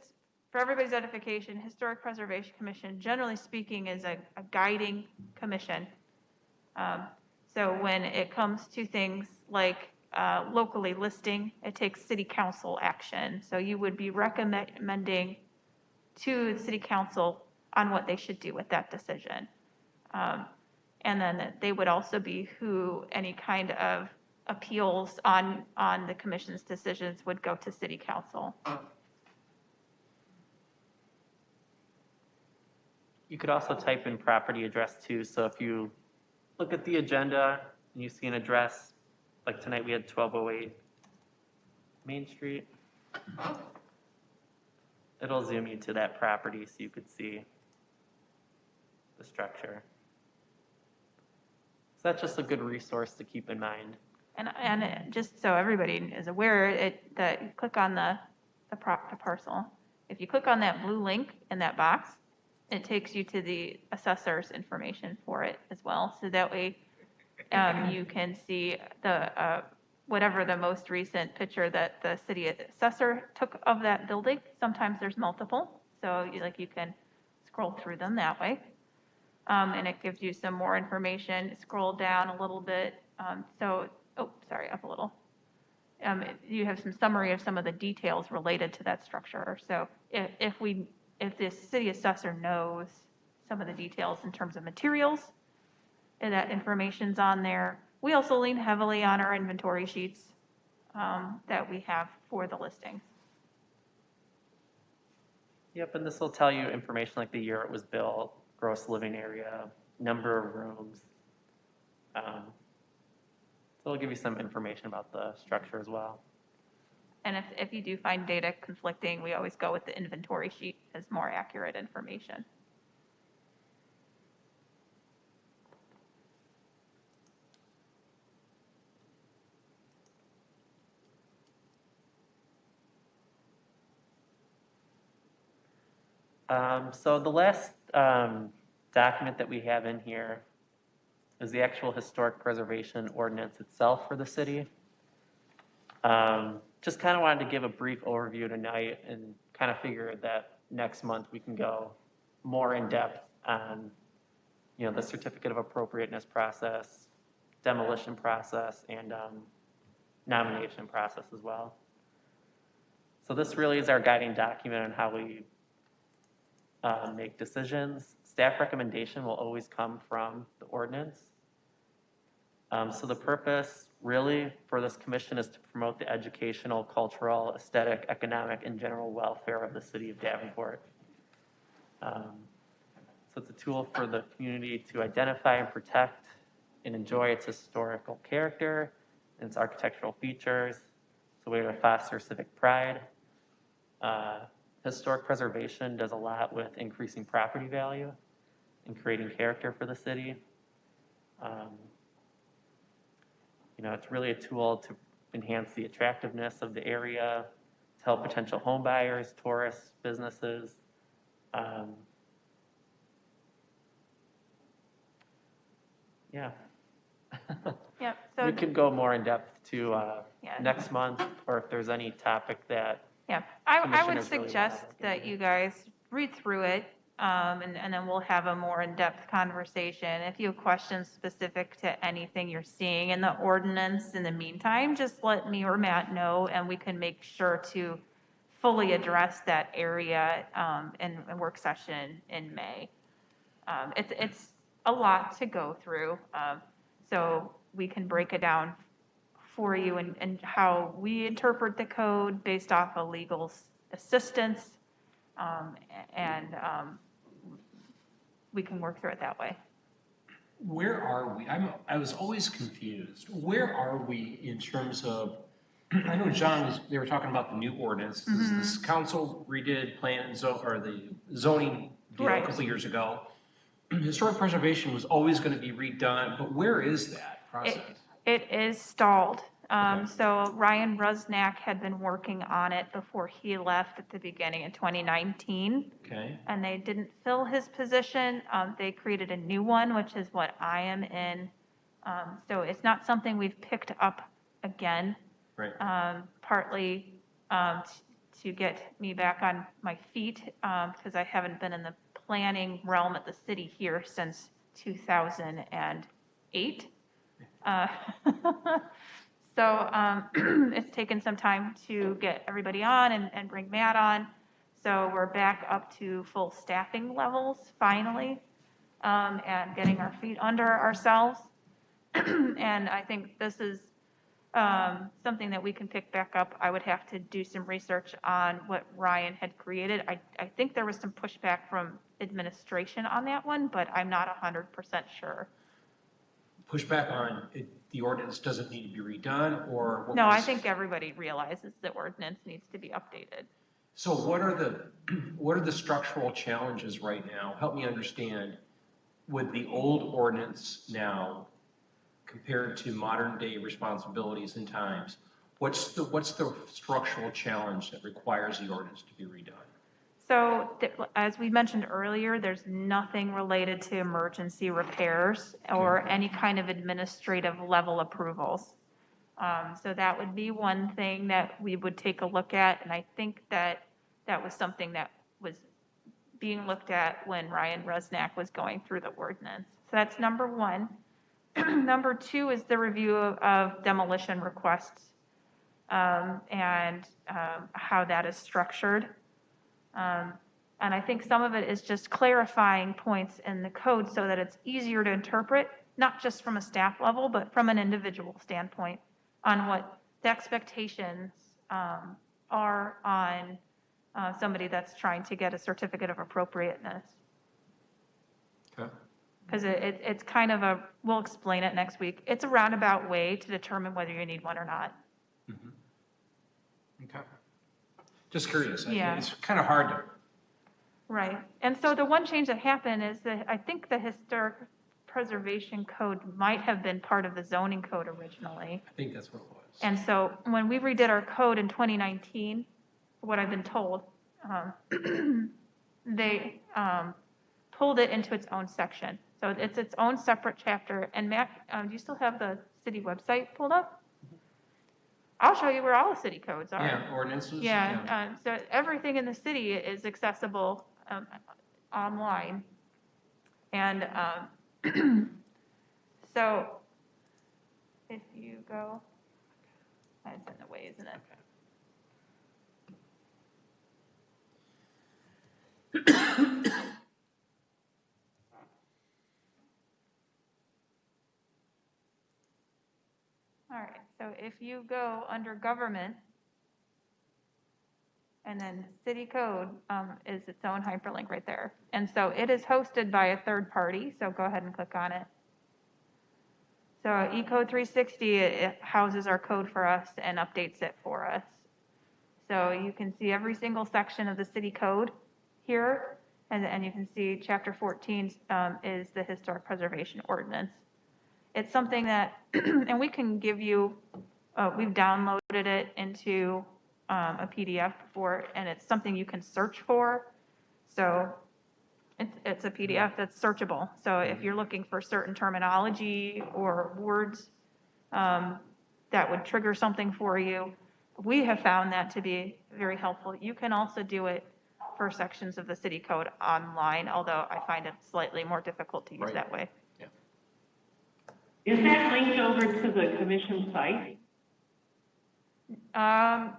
Speaker 5: for everybody's edification, Historic Preservation Commission, generally speaking, is a guiding commission. So when it comes to things like locally listing, it takes city council action. So you would be recommending to the city council on what they should do with that decision. And then they would also be who any kind of appeals on the commission's decisions would go to city council.
Speaker 1: You could also type in property address too. So if you look at the agenda and you see an address, like tonight we had 1208 Main Street, it'll zoom you to that property so you could see the structure. So that's just a good resource to keep in mind.
Speaker 5: And just so everybody is aware, that you click on the parcel. If you click on that blue link in that box, it takes you to the assessor's information for it as well. So that way you can see the whatever the most recent picture that the city assessor took of that building. Sometimes there's multiple, so you can scroll through them that way. And it gives you some more information. Scroll down a little bit. Up a little. You have some summary of some of the details related to that structure. So if the city assessor knows some of the details in terms of materials, and that information's on there. We also lean heavily on our inventory sheets that we have for the listings.
Speaker 1: Yep, and this will tell you information like the year it was built, gross living area, number of rooms. So it'll give you some information about the structure as well.
Speaker 5: And if you do find data conflicting, we always go with the inventory sheet as more accurate information.
Speaker 1: So the last document that we have in here is the actual historic preservation ordinance itself for the city. Just kind of wanted to give a brief overview tonight and kind of figure that next month we can go more in depth on, the certificate of appropriateness process, demolition process, and nomination process as well. So this really is our guiding document on how we make decisions. Staff recommendation will always come from the ordinance. So the purpose really for this commission is to promote the educational, cultural, aesthetic, economic, and general welfare of the city of Davenport. So it's a tool for the community to identify and protect and enjoy its historical character and its architectural features. It's a way to foster civic pride. Historic preservation does a lot with increasing property value and creating character for the city. It's really a tool to enhance the attractiveness of the area, to help potential home buyers, tourists, businesses. Yeah.
Speaker 5: Yep. So
Speaker 1: we could go more in depth to next month, or if there's any topic that.
Speaker 5: Yeah, I would
Speaker 1: commissioners really
Speaker 5: suggest
Speaker 1: wanna
Speaker 5: that you guys read through it, and then we'll have a more in-depth conversation. If you have questions specific to anything you're seeing in the ordinance in the meantime, just let me or Matt know, and we can make sure to fully address that area in a work session in May. It's a lot to go through, so we can break it down for you and how we interpret the code based off of legal assistance, and we can work through it that way.
Speaker 4: Where are we? I was always confused. Where are we in terms of, I know they were talking about the new ordinance. This council redid plan and or the zoning deal a
Speaker 5: Right.
Speaker 4: couple years ago. Historic preservation was always going to be redone, but where is that process?
Speaker 5: It is stalled.
Speaker 4: Okay.
Speaker 5: So Ryan Rusnak had been working on it before he left at the beginning of 2019.
Speaker 4: Okay.
Speaker 5: And they didn't fill his position. They created a new one, which is what I am in. So it's not something we've picked up again.
Speaker 4: Right.
Speaker 5: Partly to get me back on my feet, because I haven't been in the planning realm at the city here since 2008. So it's taken some time to get everybody on and bring Matt on. So we're back up to full staffing levels finally, and getting our feet under ourselves. And I think this is something that we can pick back up. I would have to do some research on what Ryan had created. I think there was some pushback from administration on that one, but I'm not 100% sure.
Speaker 4: Pushback on the ordinance doesn't need to be redone, or what
Speaker 5: No, I
Speaker 4: was-
Speaker 5: think everybody realizes the ordinance needs to be updated.
Speaker 4: So what are the structural challenges right now? Help me understand with the old ordinance now compared to modern day responsibilities and times. What's the structural challenge that requires the ordinance to be redone?
Speaker 5: So as we mentioned earlier, there's nothing related to emergency repairs or any kind of administrative level approvals. So that would be one thing that we would take a look at. And I think that was something that was being looked at when Ryan Rusnak was going through the ordinance. So that's number one. Number two is the review of demolition requests, and how that is structured. And I think some of it is just clarifying points in the code so that it's easier to interpret, not just from a staff level, but from an individual standpoint on what the expectations are on somebody that's trying to get a certificate of appropriateness.
Speaker 4: Okay.
Speaker 5: Because it's kind of we'll explain it next week. It's a roundabout way to determine whether you need one or not.
Speaker 4: Okay. Just curious.
Speaker 5: Yeah.
Speaker 4: It's kind of hard to.
Speaker 5: Right. And so the one change that happened is that I think the historic preservation code might have been part of the zoning code originally.
Speaker 4: I think that's what it was.
Speaker 5: And so when we redid our code in 2019, what I've been told, they pulled it into its own section. So it's its own separate chapter. And Matt, do you still have the city website pulled up? I'll show you where all the city codes are.
Speaker 4: Yeah, ordinances.
Speaker 5: Yeah, so everything in the city is accessible online. And so if you go, it's in the way, isn't it? All right, so if you go under government, and then city code is its own hyperlink right there. And so it is hosted by a third party, so go ahead and click on it. So eCode 360, it houses our code for us and updates it for us. So you can see every single section of the city code here, and you can see chapter 14 is the historic preservation ordinance. It's something that, and we can give you, we've downloaded it into a PDF before, and it's something you can search for. So it's a PDF that's searchable. So if you're looking for certain terminology or words that would trigger something for you, we have found that to be very helpful. You can also do it for sections of the city code online, although I find it slightly more difficult to use that way.
Speaker 2: Is that linked over to the commission site?
Speaker 5: I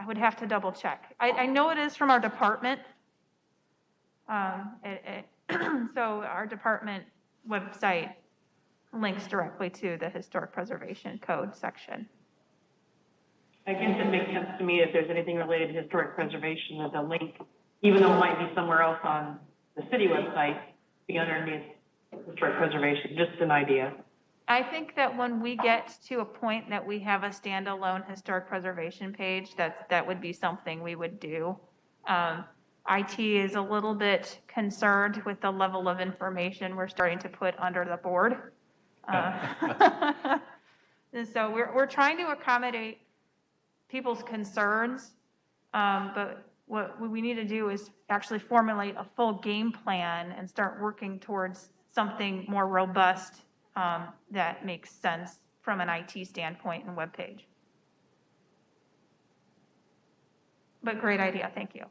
Speaker 5: would have to double check. I know it is from our department. So our department website links directly to the historic preservation code section.
Speaker 2: I guess it makes sense to me if there's anything related to historic preservation as a link, even though it might be somewhere else on the city website, be underneath historic preservation, just an idea.
Speaker 5: I think that when we get to a point that we have a standalone historic preservation page, that would be something we would do. IT is a little bit concerned with the level of information we're starting to put under the board. And so we're trying to accommodate people's concerns, but what we need to do is actually formulate a full game plan and start working towards something more robust that makes sense from an IT standpoint and webpage. But great idea, thank you.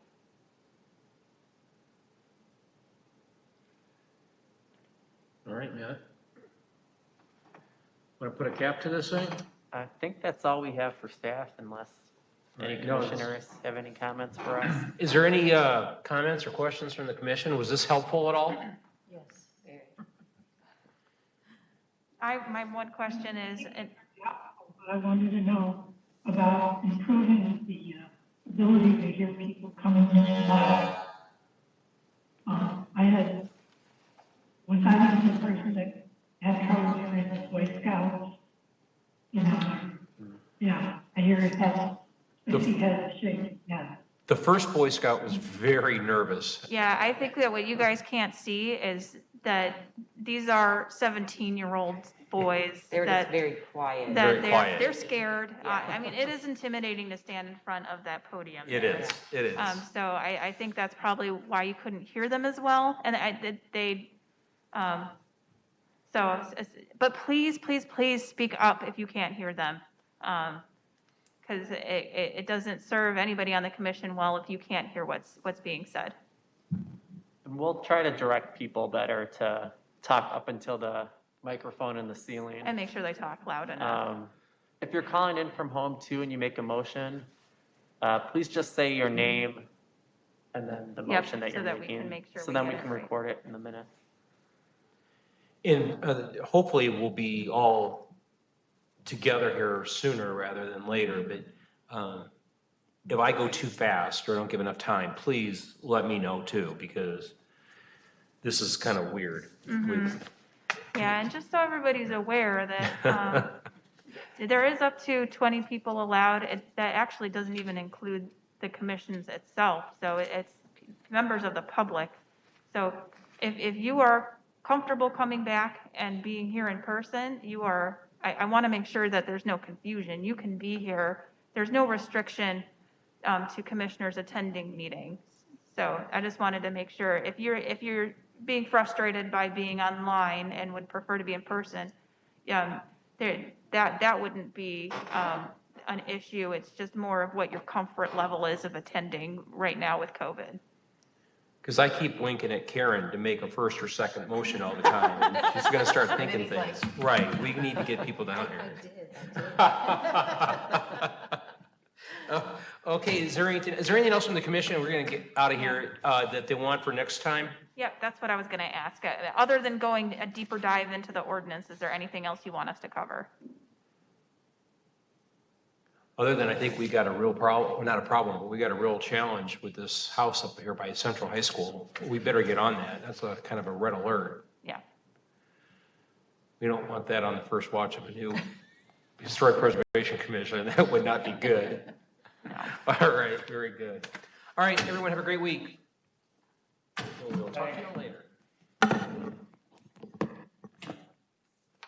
Speaker 4: All right, Matt. Want to put a cap to this thing?
Speaker 1: I think that's all we have for staff, unless any
Speaker 4: Right, no,
Speaker 1: commissioners have any comments for us.
Speaker 4: Is there any comments or questions from the commission? Was this helpful at all?
Speaker 9: Yes, very.
Speaker 5: My one question is,
Speaker 11: I wanted to know about improving the ability to hear people coming in and out. I had, once I was the person that had trouble hearing the Boy Scouts, you know, yeah, I hear his head, he has a shaking head.
Speaker 4: The first Boy Scout was very nervous.
Speaker 5: yeah, I think that what you guys can't see is that these are 17-year-old boys
Speaker 9: They were just
Speaker 5: that,
Speaker 9: very quiet.
Speaker 4: Very
Speaker 5: that
Speaker 4: quiet.
Speaker 5: they're scared. I mean, it is intimidating to stand in front of that podium.
Speaker 4: It is, it is.
Speaker 5: So I think that's probably why you couldn't hear them as well. And but please, please, please speak up if you can't hear them. Because it doesn't serve anybody on the commission well if you can't hear what's being said.
Speaker 1: And we'll try to direct people better to talk up until the microphone in the ceiling.
Speaker 5: And make sure they talk loud enough.
Speaker 1: If you're calling in from home too and you make a motion, please just say your name and then the
Speaker 5: Yep,
Speaker 1: motion that
Speaker 5: so
Speaker 1: you're
Speaker 5: that we
Speaker 1: making.
Speaker 5: can make sure
Speaker 1: So
Speaker 5: we
Speaker 1: then
Speaker 5: get
Speaker 1: we
Speaker 5: it
Speaker 1: can
Speaker 5: right.
Speaker 1: record it in the minutes.
Speaker 4: And hopefully we'll be all together here sooner rather than later, but if I go too fast or don't give enough time, please let me know too, because this is kind of weird.
Speaker 5: Yeah, and just so everybody's aware that there is up to 20 people allowed. That actually doesn't even include the commissions itself. So it's members of the public. So if you are comfortable coming back and being here in person, I want to make sure that there's no confusion. You can be here. There's no restriction to commissioners attending meetings. So I just wanted to make sure if you're being frustrated by being online and would prefer to be in person, that wouldn't be an issue. It's just more of what your comfort level is of attending right now with COVID.
Speaker 4: Because I keep winking at Karen to make a first or second motion all the time, and she's gonna start thinking things. Right, we need to get people down here. Okay, is there anything else from the commission we're gonna get out of here that they want for next time?
Speaker 5: Yep, that's what I was going to ask. Other than going a deeper dive into the ordinance, is there anything else you want us to cover?
Speaker 4: Other than I think we got a real problem, well, not a problem, but we got a real challenge with this house up here by Central High School. We better get on that. That's a kind of a red alert.
Speaker 5: Yeah.
Speaker 4: We don't want that on the first watch of a new Historic Preservation Commission. That would not be good.
Speaker 5: No.
Speaker 4: All right, very good. All right, everyone have a great week. We'll talk to you later.